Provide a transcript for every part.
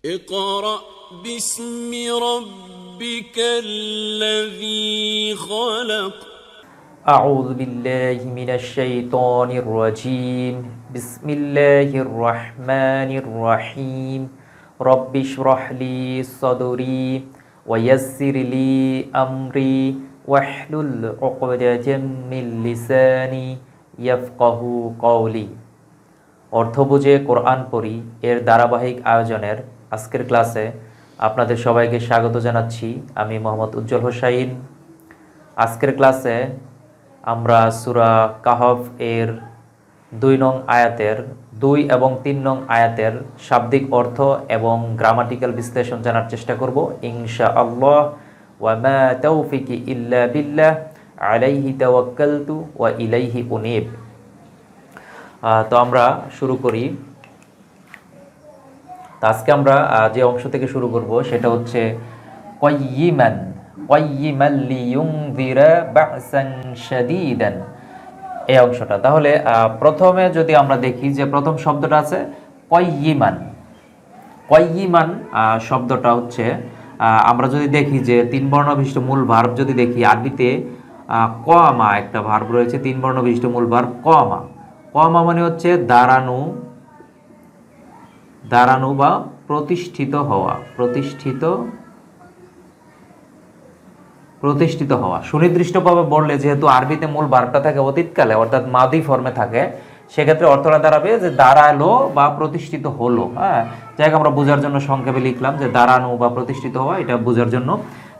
اقرأ باسم ربك الذي خلق. أعوذ بالله من الشيطان الرجيم. بسم الله الرحمن الرحيم. رب اشرح لي صدري ويسر لي أمري واحلل عقدة من লিসানি ইয়াফকাহু কওলি। অর্থ বুঝে কোরআন পড়ি এর ধারাবাহিক আয়োজনের আজকের ক্লাসে আপনাদের সবাইকে স্বাগত জানাচ্ছি। আমি মোহাম্মদ উজ্জ্বল হোসাইন। আজকের ক্লাসে আমরা সূরা কাহফ এর 2 নং আয়াতের 2 এবং 3 নং আয়াতের শাব্দিক অর্থ এবং গ্রামাটিক্যাল বিশ্লেষণ জানার চেষ্টা করব ইনশাআল্লাহ। ওয়া মা তাওফিকি ইল্লা বিল্লাহ আলাইহি তাওয়াক্কালতু ওয়া ইলাইহি উনীব। তো আমরা শুরু করি। তো আজকে আমরা যে অংশ থেকে শুরু করব সেটা হচ্ছে কাইয়িমান লিইউনযিরা বা'সান শাদীদান, এই অংশটা। তাহলে প্রথমে যদি আমরা দেখি যে প্রথম শব্দটা আছে কাইয়িমান শব্দটা হচ্ছে আমরা যদি দেখি যে 3 বর্ণ বিশিষ্ট মূল ভার্ব যদি দেখি আরবিতে কামা একটা ভার্ব রয়েছে, 3 বর্ণ বিশিষ্ট মূল ভার্ব কামা মানে হচ্ছে দাঁড়ানো বা প্রতিষ্ঠিত হওয়া। সুনির্দিষ্টভাবে বললে যেহেতু আরবিতে মূল ভার্বটা থাকে অতীতকালে অর্থাৎ মাদি ফর্মে থাকে, সেক্ষেত্রে অর্থটা দাঁড়াবে যে দাঁড়ালো বা প্রতিষ্ঠিত হলো। হ্যাঁ, যাই হোক আমরা বোঝার জন্য সংক্ষেপে লিখলাম যে দাঁড়ানো বা প্রতিষ্ঠিত হওয়া, এটা বোঝার জন্য।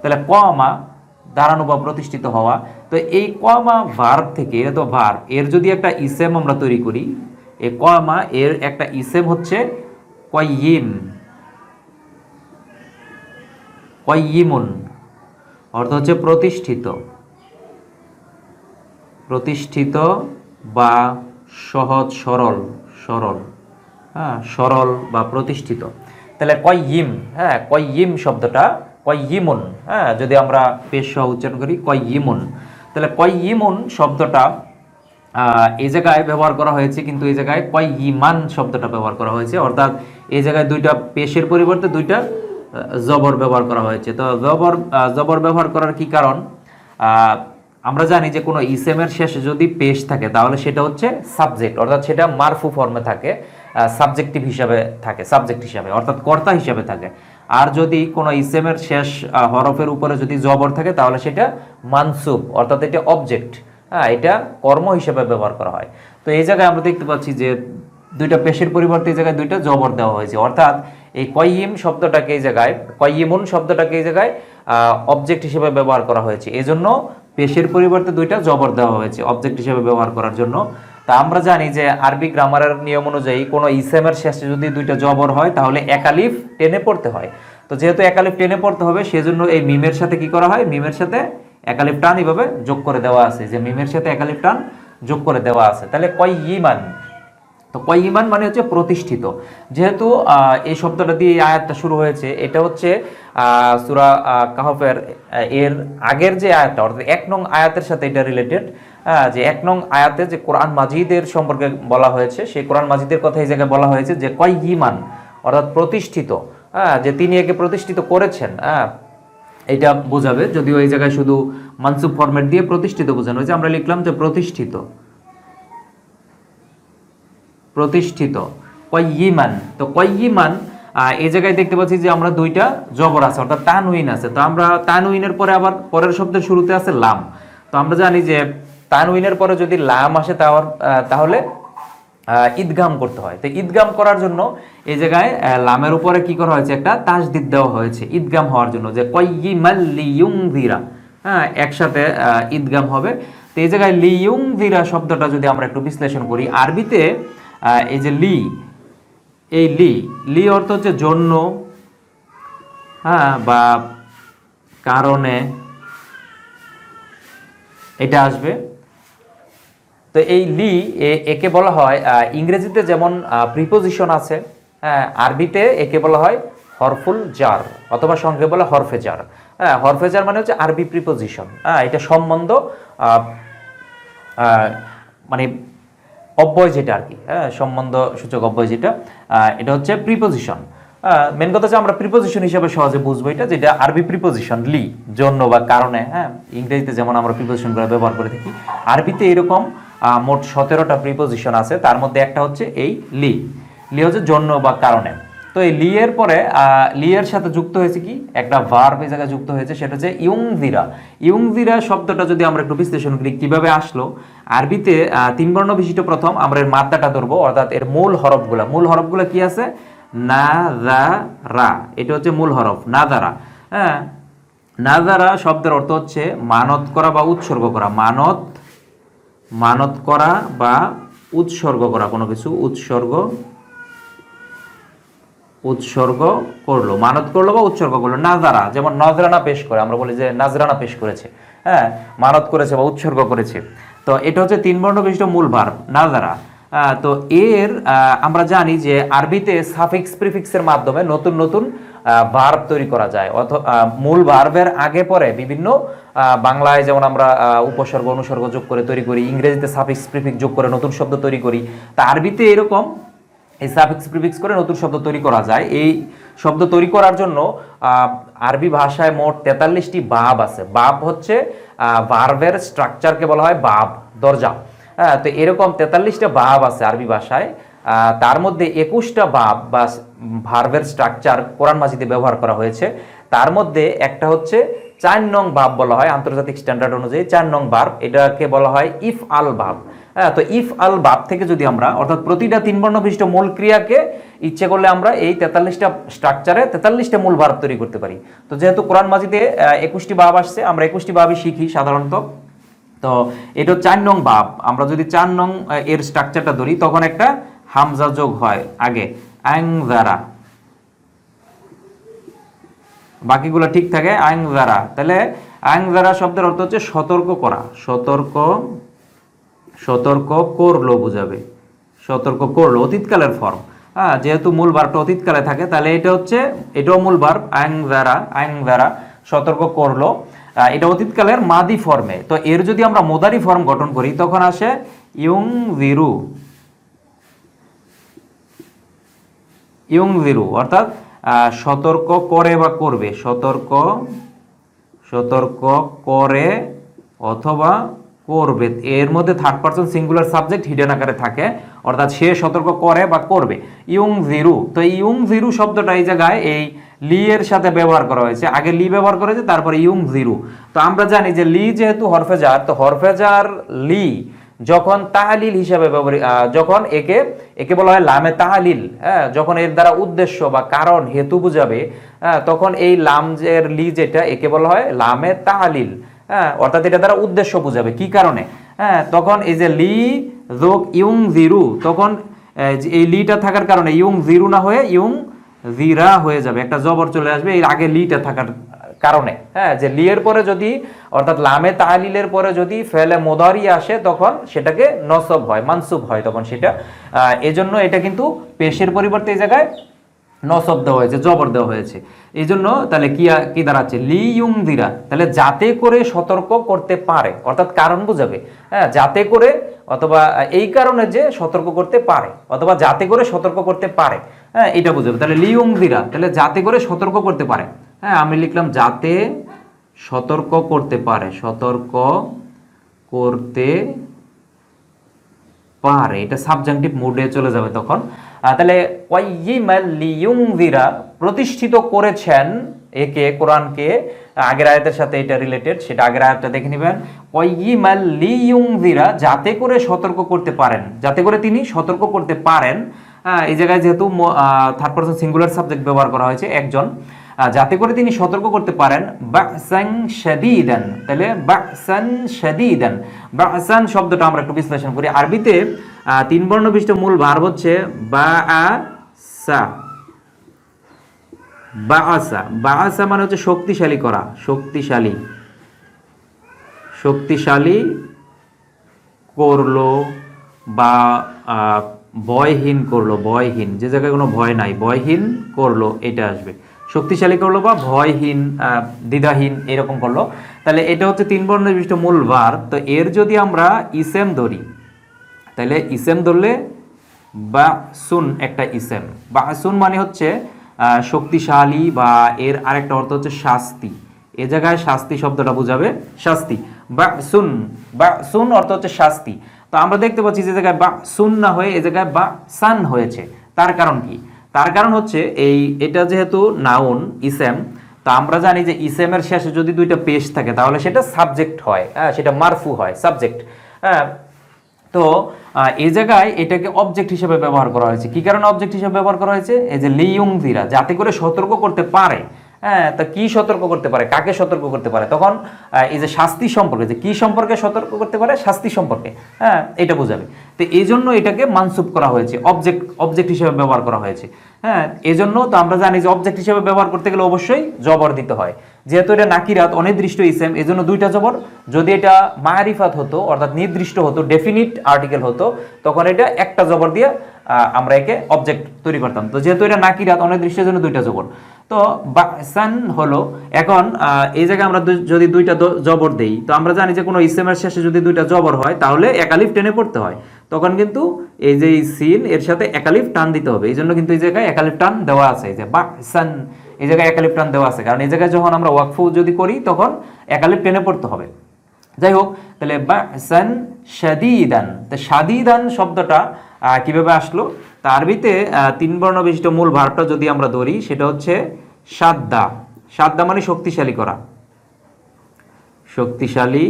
তাহলে কামা দাঁড়ানো বা প্রতিষ্ঠিত হওয়া। তো এই কামা ভার্ব থেকে, এটা তো ভার্ব, এর যদি একটা ইসেম আমরা তৈরি করি, এই কামা এর একটা ইসেম হচ্ছে কাইয়িমুন, অর্থ হচ্ছে প্রতিষ্ঠিত বা সহজ সরল হ্যাঁ, সরল বা প্রতিষ্ঠিত। তাহলে কাইয়িম শব্দটা কাইয়িমুন, হ্যাঁ, যদি আমরা পেশ সহ উচ্চারণ করি কাইয়িমুন, তাহলে কাইয়িমুন শব্দটা এই জায়গায় ব্যবহার করা হয়েছে, কিন্তু এই জায়গায় কাইয়িমান শব্দটা ব্যবহার করা হয়েছে, অর্থাৎ এই জায়গায় দুইটা পেশের পরিবর্তে দুইটা জবর ব্যবহার করা হয়েছে। তো জবর ব্যবহার করার কি কারণ? আমরা জানি যে কোনো ইসেমের শেষে যদি পেশ থাকে তাহলে সেটা হচ্ছে সাবজেক্ট, অর্থাৎ সেটা মারফু ফর্মে থাকে, সাবজেক্ট হিসাবে অর্থাৎ কর্তা হিসাবে থাকে। আর যদি কোনো ইসেমের শেষ হরফের উপরে যদি জবর থাকে তাহলে সেটা মানসুব, অর্থাৎ এটা অবজেক্ট, হ্যাঁ, এটা কর্ম হিসেবে ব্যবহার করা হয়। তো এই জায়গায় আমরা দেখতে পাচ্ছি যে দুইটা পেশের পরিবর্তে এই জায়গায় দুইটা জবর দেওয়া হয়েছে, অর্থাৎ এই কাইয়িমুন শব্দটাকে এই জায়গায় অবজেক্ট হিসেবে ব্যবহার করা হয়েছে। এই জন্য পেশের পরিবর্তে দুইটা জবর দেওয়া হয়েছে অবজেক্ট হিসেবে ব্যবহার করার জন্য। তা আমরা জানি যে আরবি গ্রামারের নিয়ম অনুযায়ী কোনো ইসেমের শেষে যদি দুইটা জবর হয় তাহলে একালিফ টেনে পড়তে হয়। তো যেহেতু একালিফ টেনে পড়তে হবে, সেজন্য এই মিমের সাথে কি করা হয়, মিমের সাথে একালিফ টান এইভাবে যোগ করে দেওয়া আছে, যে মিমের সাথে একালিফ টান যোগ করে দেওয়া আছে। তাহলে কাইয়িমান, তো কাইয়িমান মানে হচ্ছে প্রতিষ্ঠিত। যেহেতু এই শব্দটা দিয়ে এই আয়াতটা শুরু হয়েছে, এটা হচ্ছে সূরা কাহফের এর আগের যে আয়াতটা, অর্থাৎ 1 নং আয়াতের সাথে এটা রিলেটেড। যে 1 নং আয়াতে যে কোরআন মাজিদের সম্পর্কে বলা হয়েছে, সেই কোরআন মাজিদের কথা এই জায়গায় বলা হয়েছে যে কাইয়িমান, অর্থাৎ প্রতিষ্ঠিত, যে তিনি একে প্রতিষ্ঠিত করেছেন, এটা বোঝাবে। যদিও এই জায়গায় শুধু মানসুব ফরম্যাট দিয়ে প্রতিষ্ঠিত বোঝানো হয়েছে, আমরা লিখলাম যে প্রতিষ্ঠিত কাইয়িমান। তো কাইয়িমান এই জায়গায় দেখতে পাচ্ছি যে আমরা দুইটা জবর আছে, অর্থাৎ তানউইন আছে। তো আমরা তানউইনের পরে আবার পরের শব্দের শুরুতে আছে লাম। তো আমরা জানি যে তানউইনের পরে যদি লাম আসে তাহলে ইদগাম করতে হয়। তো ইদগাম করার জন্য এই জায়গায় লামের উপরে কি করা হয়েছে, একটা তাসদিদ দেওয়া হয়েছে ইদগাম হওয়ার জন্য, যে কাইয়িমান লিইউনযিরা, হ্যাঁ, একসাথে ইদগাম হবে। তো এই জায়গায় লিইউনযিরা শব্দটা যদি আমরা একটু বিশ্লেষণ করি, আরবিতে এই যে লি অর্থ হচ্ছে জন্য, হ্যাঁ, বা কারণে, এটা আসবে। তো এই একে বলা হয়, ইংরেজিতে যেমন প্রিপোজিশন আছে, হ্যাঁ, আরবিতে একে বলা হয় হরফুল জার, অথবা সংক্ষেপে বলা হরফে জার। হ্যাঁ, হরফে জার মানে হচ্ছে আরবি প্রিপোজিশন। হ্যাঁ, এটা সম্বন্ধ মানে অব্যয় যেটা আর কি, হ্যাঁ, সম্বন্ধ সূচক অব্যয় যেটা, এটা হচ্ছে প্রিপোজিশন। মেন কথা হচ্ছে আমরা প্রিপোজিশন হিসেবে সহজে বুঝবো এটা, যেটা আরবি প্রিপোজিশন লি, জন্য বা কারণে। হ্যাঁ, ইংরেজিতে যেমন আমরা প্রিপোজিশনগুলো ব্যবহার করে থাকি, আরবিতে এরকম মোট 17টা প্রিপোজিশন আছে। তার মধ্যে একটা হচ্ছে এই লি। লি হচ্ছে জন্য বা কারণে। তো এই লি এর পরে লি এর সাথে যুক্ত হয়েছে কি একটা ভার্ব এই জায়গায় যুক্ত হয়েছে, সেটা হচ্ছে ইউংজিরা। ইউংজিরা শব্দটা যদি আমরা একটু বিশ্লেষণ করি কিভাবে আসলো, আরবিতে 3 বর্ণ বিশিষ্ট প্রথম আমরা এর মাত্রাটা ধরবো, অর্থাৎ এর মূল হরফগুলো কি আছে, না যা রা, এটা হচ্ছে মূল হরফ নাজারা। হ্যাঁ, নাজারা শব্দের অর্থ হচ্ছে মানত করা বা উৎসর্গ করা। মানত করা বা উৎসর্গ করা, কোনো কিছু উৎসর্গ করলো, মানত করলো বা উৎসর্গ করলো। নাজারা, যেমন নজরানা পেশ করে, আমরা বলি যে নাজরানা পেশ করেছে। হ্যাঁ, মানত করেছে বা উৎসর্গ করেছে। তো এটা হচ্ছে 3 বর্ণ বিশিষ্ট মূল ভার্ব নাজারা। তো এর আমরা জানি যে আরবিতে সাফিক্স প্রিফিক্সের মাধ্যমে নতুন নতুন ভার্ব তৈরি করা যায়। মূল ভার্বের আগে পরে বিভিন্ন বাংলায় যেমন আমরা উপসর্গ অনুসর্গ যোগ করে তৈরি করি, ইংরেজিতে সাফিক্স প্রিফিক্স যোগ করে নতুন শব্দ তৈরি করি। তা আরবিতে এরকম এই সাফিক্স প্রিফিক্স করে নতুন শব্দ তৈরি করা যায়। এই শব্দ তৈরি করার জন্য আরবি ভাষায় মোট 43টি বাব আছে। বাব হচ্ছে ভার্বের স্ট্রাকচারকে বলা হয় বাব, দরজা। হ্যাঁ, তো এরকম 43টা বাব আছে আরবি ভাষায়। তার মধ্যে 21টা বাব বা ভার্বের স্ট্রাকচার কোরআন মাজিদে ব্যবহার করা হয়েছে। তার মধ্যে একটা হচ্ছে 4 নং বাব বলা হয় আন্তর্জাতিক স্ট্যান্ডার্ড অনুযায়ী। 4 নং বাব, এটাকে বলা হয় ইফ আল বাব। হ্যাঁ, তো ইফ আল বাব থেকে যদি আমরা, অর্থাৎ প্রতিটা 3 বর্ণ বিশিষ্ট মূল ক্রিয়াকে ইচ্ছে করলে আমরা এই 43টা স্ট্রাকচারে 43টা মূল ভার্ব তৈরি করতে পারি। তো যেহেতু কোরআন মাজিদে 21টি বাব আসছে, আমরা 21টি বাবই শিখি সাধারণত। তো এটা 4 নং বাব। আমরা যদি 4 নং এর স্ট্রাকচারটা ধরি, তখন একটা হামজা যোগ হয় আগে, আংজারা, বাকিগুলো ঠিক থাকে আংজারা। তাহলে আংজারা শব্দের অর্থ হচ্ছে সতর্ক করা, সতর্ক করলো বুঝাবে, সতর্ক করলো, অতীতকালের ফর্ম। হ্যাঁ, যেহেতু মূল ভার্বটা অতীতকালে থাকে, তাহলে এটা হচ্ছে, এটাও মূল ভার্ব আংজারা, সতর্ক করলো। এটা অতীতকালের মাদি ফর্মে। তো এর যদি আমরা মোদারি ফর্ম গঠন করি, তখন আসে ইউংজিরু, অর্থাৎ সতর্ক করে বা করবে, সতর্ক করে অথবা করবে। এর মধ্যে third person singular subject hidden আকারে থাকে, অর্থাৎ সে সতর্ক করে বা করবে। ইউংজিরু, তো ইউংজিরু শব্দটা এই জায়গায় এই লি এর সাথে ব্যবহার করা হয়েছে। আগে লি ব্যবহার করেছে, তারপরে ইউংজিরু। তো আমরা জানি যে লি যেহেতু হরফেজার, তো হরফেজার লি যখন তাহলিল হিসাবে যখন একে বলা হয় লামে তাহলিল, হ্যাঁ, যখন এর দ্বারা উদ্দেশ্য বা কারণ হেতু বুঝাবে, হ্যাঁ, তখন এই লামের লি যেটা, একে বলা হয় লামে তাহলিল। হ্যাঁ, অর্থাৎ এটা দ্বারা উদ্দেশ্য বুঝাবে কি কারণে। হ্যাঁ, তখন এই যে লি যোগ ইউংজিরু, তখন এই লিটা থাকার কারণে ইউংজিরু না হয়ে ইউংজিরা হয়ে যাবে, একটা জবর চলে আসবে এর আগে লিটা থাকার কারণে। হ্যাঁ, যে লি এর পরে যদি, অর্থাৎ লামে তাহলিলের পরে যদি ফেলে মুদারি আসে, তখন সেটাকে নসব হয়, মানসুব হয় তখন সেটা। এজন্য এটা কিন্তু পেশের পরিবর্তে এই জায়গায় নসব দেওয়া হয়েছে, জবর দেওয়া হয়েছে। এই জন্য তাহলে কি দাঁড়াচ্ছে, লি ইউংদিরা, তাহলে যাতে করে সতর্ক করতে পারে, অর্থাৎ কারণ বুঝাবে। হ্যাঁ, যাতে করে, অথবা এই কারণে যে সতর্ক করতে পারে, অথবা যাতে করে সতর্ক করতে পারে। হ্যাঁ, এটা বুঝাবে। তাহলে লি ইউংদিরা, তাহলে যাতে করে সতর্ক করতে পারে। হ্যাঁ, আমি লিখলাম যাতে সতর্ক করতে পারে, সতর্ক করতে পারে, এটা সাবজাংটিভ মোডে চলে যাবে তখন। তাহলে ওয়াইয়িমাল লিইউনযিরা, প্রতিষ্ঠিত করেছেন একে, কোরআনকে। আগের আয়াতের সাথে এটা রিলেটেড, সেটা আগের আয়াতটা দেখে নেবেন। ওয়াইয়িমাল লিইউনযিরা, যাতে করে সতর্ক করতে পারেন, যাতে করে তিনি সতর্ক করতে পারেন। এই জায়গায় যেহেতু থার্ড পারসন সিঙ্গুলার সাবজেক্ট ব্যবহার করা হয়েছে, একজন, যাতে করে তিনি সতর্ক করতে পারেন বাসান শাদীদান। তাহলে বাসান শাদীদান, বাসান শব্দটা আমরা একটু বিশ্লেষণ করি। আরবিতে 3 বর্ণ বিশিষ্ট মূল ভার্ব হচ্ছে বাআসা। বাআসা মানে হচ্ছে শক্তিশালী করা, শক্তিশালী করলো বা ভয়হীন করলো, ভয়হীন, যে জায়গায় কোনো ভয় নাই, ভয়হীন করলো, এটা আসবে। শক্তিশালী করলো বা ভয়হীন, দ্বিধাহীন, এরকম করলো। তাহলে এটা হচ্ছে 3 বর্ণ বিশিষ্ট মূল ভার্ব। তো এর যদি আমরা ইসেম ধরি, তাহলে ইসেম ধরলে বাসুন একটা ইসেম। বাসুন মানে হচ্ছে শক্তিশালী বা এর আরেকটা অর্থ হচ্ছে শাস্তি। এ জায়গায় শাস্তি শব্দটা বোঝাবে শাস্তি। বা সুন অর্থ হচ্ছে শাস্তি। তো আমরা দেখতে পাচ্ছি যে জায়গায় বা সুন না হয়ে এ জায়গায় বা সান হয়েছে। তার কারণ কি? তার কারণ হচ্ছে এটা যেহেতু নাউন ইসেম, তো আমরা জানি যে ইসেমের শেষে যদি দুইটা পেশ থাকে তাহলে সেটা সাবজেক্ট হয়, সেটা মারফু হয়, সাবজেক্ট। তো এই জায়গায় এটাকে অবজেক্ট হিসেবে ব্যবহার করা হয়েছে। কি কারণে অবজেক্ট হিসেবে ব্যবহার করা হয়েছে? এই যে লিয়ুংযিরা, যাতে করে সতর্ক করতে পারে। তা কি সতর্ক করতে পারে, কাকে সতর্ক করতে পারে? তখন এই যে শাস্তি সম্পর্কে, যে কি সম্পর্কে সতর্ক করতে পারে, শাস্তি সম্পর্কে, এটা বোঝাবে। তো এই জন্য এটাকে মানসুব করা হয়েছে, অবজেক্ট হিসেবে ব্যবহার করা হয়েছে। এই জন্য তো আমরা জানি যে অবজেক্ট হিসেবে ব্যবহার করতে গেলে অবশ্যই জবর দিতে হয়। যেহেতু এটা নাকিরাত, অনির্দিষ্ট ইসেম, এই জন্য দুইটা জবর। যদি এটা মারিফাত হতো, অর্থাৎ নির্দিষ্ট হতো, ডেফিনিট আর্টিকেল হতো, তখন এটা একটা জবর দিয়ে আমরা একে অবজেক্ট তৈরি করতাম। তো যেহেতু এটা নাকিরাত, অনির্দিষ্টের জন্য দুইটা জবর। তো বাসান হলো, এখন এই জায়গায় আমরা যদি দুইটা জবর দেই, তো আমরা জানি যে কোনো ইসেমের শেষে যদি দুইটা জবর হয় তাহলে একালিফ টেনে পড়তে হয়। তখন কিন্তু এই যে সিন এর সাথে একালিফ টান দিতে হবে। এই জন্য কিন্তু এই জায়গায় একালিফ টান দেওয়া আছে, এই যে বাসান, এই জায়গায় একালিফ টান দেওয়া আছে, কারণ এই জায়গায় যখন আমরা ওয়াকফু যদি করি তখন একালিফ টেনে পড়তে হবে। যাই হোক, তাহলে বাসান শাদীদান, তো শাদীদান শব্দটা কিভাবে আসলো? তা আরবিতে 3 বর্ণ বিশিষ্ট মূল ভার্বটা যদি আমরা ধরি, সেটা হচ্ছে শাদ্দা। শাদ্দা মানে শক্তিশালী করা, শক্তিশালী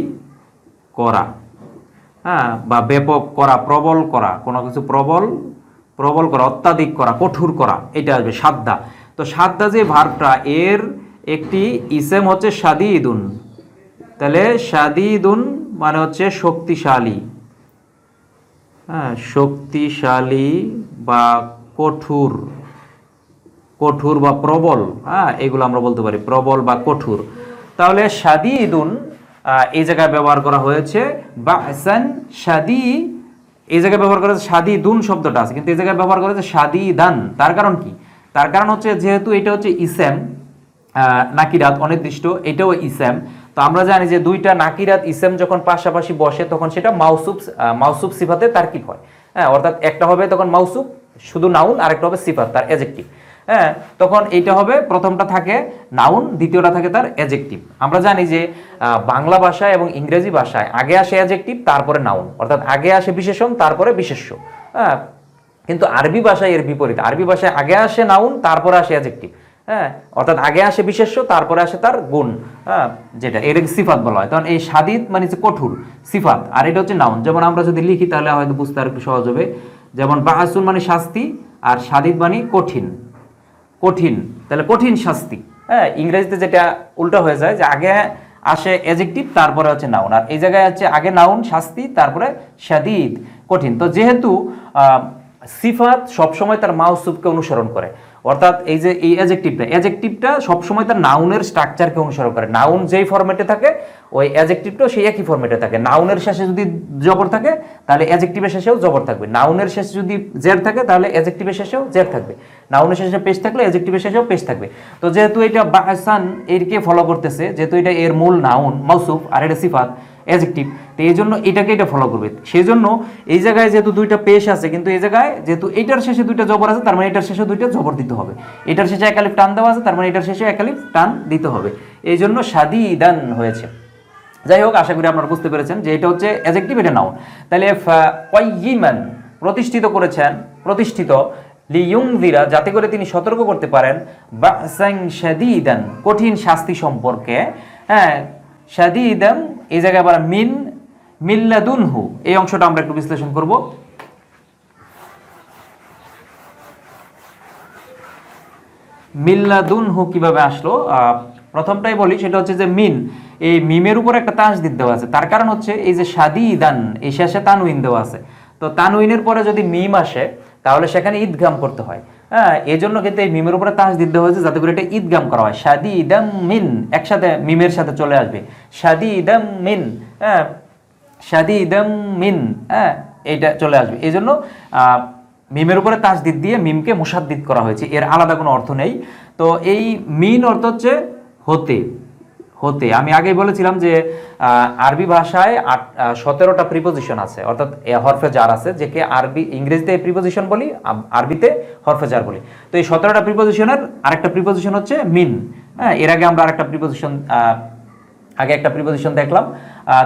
করা, বা ব্যাপক করা, প্রবল করা, কোনো কিছু প্রবল করা, অত্যাধিক করা, কঠোর করা, এটা আসবে শাদ্দা। তো শাদ্দা যে ভার্বটা, এর একটি ইসেম হচ্ছে শাদীদুন। তাহলে শাদীদুন মানে হচ্ছে শক্তিশালী, শক্তিশালী বা কঠোর, কঠোর বা প্রবল, এগুলো আমরা বলতে পারি, প্রবল বা কঠোর। তাহলে শাদীদুন এই জায়গায় ব্যবহার করা হয়েছে, বাসান শাদী, এই জায়গায় ব্যবহার করা হয়েছে শাদীদুন শব্দটা আছে, কিন্তু এই জায়গায় ব্যবহার করা হয়েছে শাদীদান। তার কারণ কি? তার কারণ হচ্ছে যেহেতু এটা হচ্ছে ইসেম, নাকিরাত অনির্দিষ্ট, এটাও ইসেম। তো আমরা জানি যে দুইটা নাকিরাত ইসেম যখন পাশাপাশি বসে তখন সেটা মাউসুফ সিফাতে তারকিব হয়। অর্থাৎ একটা হবে তখন মাউসুফ শুধু নাউন, আর একটা হবে সিফাত তার অ্যাডজেক্টিভ। তখন এইটা হবে, প্রথমটা থাকে নাউন, দ্বিতীয়টা থাকে তার অ্যাডজেক্টিভ। আমরা জানি যে বাংলা ভাষায় এবং ইংরেজি ভাষায় আগে আসে অ্যাডজেক্টিভ, তারপরে নাউন, অর্থাৎ আগে আসে বিশেষণ, তারপরে বিশেষ্য। কিন্তু আরবি ভাষায় এর বিপরীত, আরবি ভাষায় আগে আসে নাউন, তারপরে আসে অ্যাডজেক্টিভ। অর্থাৎ আগে আসে বিশেষ্য, তারপরে আসে তার গুণ, যেটা এর সিফাত বলা হয়। তখন এই শাদীদ মানে হচ্ছে কঠোর, সিফাত, আর এটা হচ্ছে নাউন। যেমন আমরা যদি লিখি তাহলে হয়তো বুঝতে আর একটু সহজ হবে। যেমন বাহাসুন মানে শাস্তি, আর শাদীদ মানে কঠিন, কঠিন, তাহলে কঠিন শাস্তি। ইংরেজিতে যেটা উল্টো হয়ে যায়, যে আগে আসে অ্যাডজেক্টিভ, তারপরে হচ্ছে নাউন, আর এই জায়গায় হচ্ছে আগে নাউন শাস্তি, তারপরে শাদীদ কঠিন। তো যেহেতু সিফাত সবসময় তার মাউসুফকে অনুসরণ করে, অর্থাৎ এই যে এই অ্যাডজেক্টিভটা সবসময় তার নাউনের স্ট্রাকচারকে অনুসরণ করে। নাউন যেই ফরম্যাটে থাকে ওই অ্যাডজেক্টিভটাও সেই একই ফরম্যাটে থাকে। নাউনের শেষে যদি জবর থাকে তাহলে অ্যাডজেক্টিভের শেষেও জবর থাকবে, নাউনের শেষে যদি জের থাকে তাহলে অ্যাডজেক্টিভের শেষেও জের থাকবে, নাউনের শেষে পেশ থাকলে অ্যাডজেক্টিভের শেষেও পেশ থাকবে। তো যেহেতু এটা বাহসান এরকে ফলো করতেছে, যেহেতু এটা এর মূল নাউন মাউসুফ আর এটা সিফাত অ্যাডজেক্টিভ, তো এই জন্য এটাকে এটা ফলো করবে। সেই জন্য এই জায়গায় যেহেতু দুইটা পেশ আছে, কিন্তু এই জায়গায় যেহেতু এটার শেষে দুইটা জবর আছে, তার মানে এটার শেষে দুইটা জবর দিতে হবে। এটার শেষে একালিফ টান দেওয়া আছে, তার মানে এটার শেষে একালিফ টান দিতে হবে। এই জন্য শাদীদান হয়েছে। যাই হোক, আশা করি আপনারা বুঝতে পেরেছেন যে এটা হচ্ছে অ্যাডজেক্টিভ, এটা নাউন। তাহলে কাইয়িমান প্রতিষ্ঠিত করেছেন, প্রতিষ্ঠিত, লিয়ুনযিরা যাতে করে তিনি সতর্ক করতে পারেন, বাসান শাদীদান কঠিন শাস্তি সম্পর্কে। শাদীদান এই জায়গায় আবার মিল্লাদুনহু, এই অংশটা আমরা একটু বিশ্লেষণ করব। মিল্লাদুনহু কিভাবে আসলো? প্রথমটাই বলি, সেটা হচ্ছে যে এই মিমের উপর একটা তাসদীদ দেওয়া আছে। তার কারণ হচ্ছে এই যে শাদীদান, এই শেষে তানউইন দেওয়া আছে। তো তানউইনের পরে যদি মিম আসে তাহলে সেখানে ঈদগাম করতে হয়। এই জন্য কিন্তু এই মিমের উপরে তাসদীদ দেওয়া হয়েছে, যাতে করে এটা ঈদগাম করা হয়। শাদীদাম মিন একসাথে মিমের সাথে চলে আসবে, শাদীদাম মিন, শাদীদাম মিন, এইটা চলে আসবে। এই জন্য মিমের উপরে তাসদীদ দিয়ে মিমকে মুসাদ্দিদ করা হয়েছে, এর আলাদা কোনো অর্থ নেই। তো এই মিন অর্থ হচ্ছে হতে, হতে। আমি আগেই বলেছিলাম যে আরবি ভাষায় 17টা প্রিপোজিশন আছে, অর্থাৎ হরফে জার আছে, যেকে ইংরেজিতে প্রিপোজিশন বলি, আরবিতে হরফে জার বলি। তো এই 17টা প্রিপোজিশনের আরেকটা প্রিপোজিশন হচ্ছে মিন। হ্যাঁ, এর আগে আমরা আরেকটা প্রিপোজিশন একটা প্রিপোজিশন দেখলাম।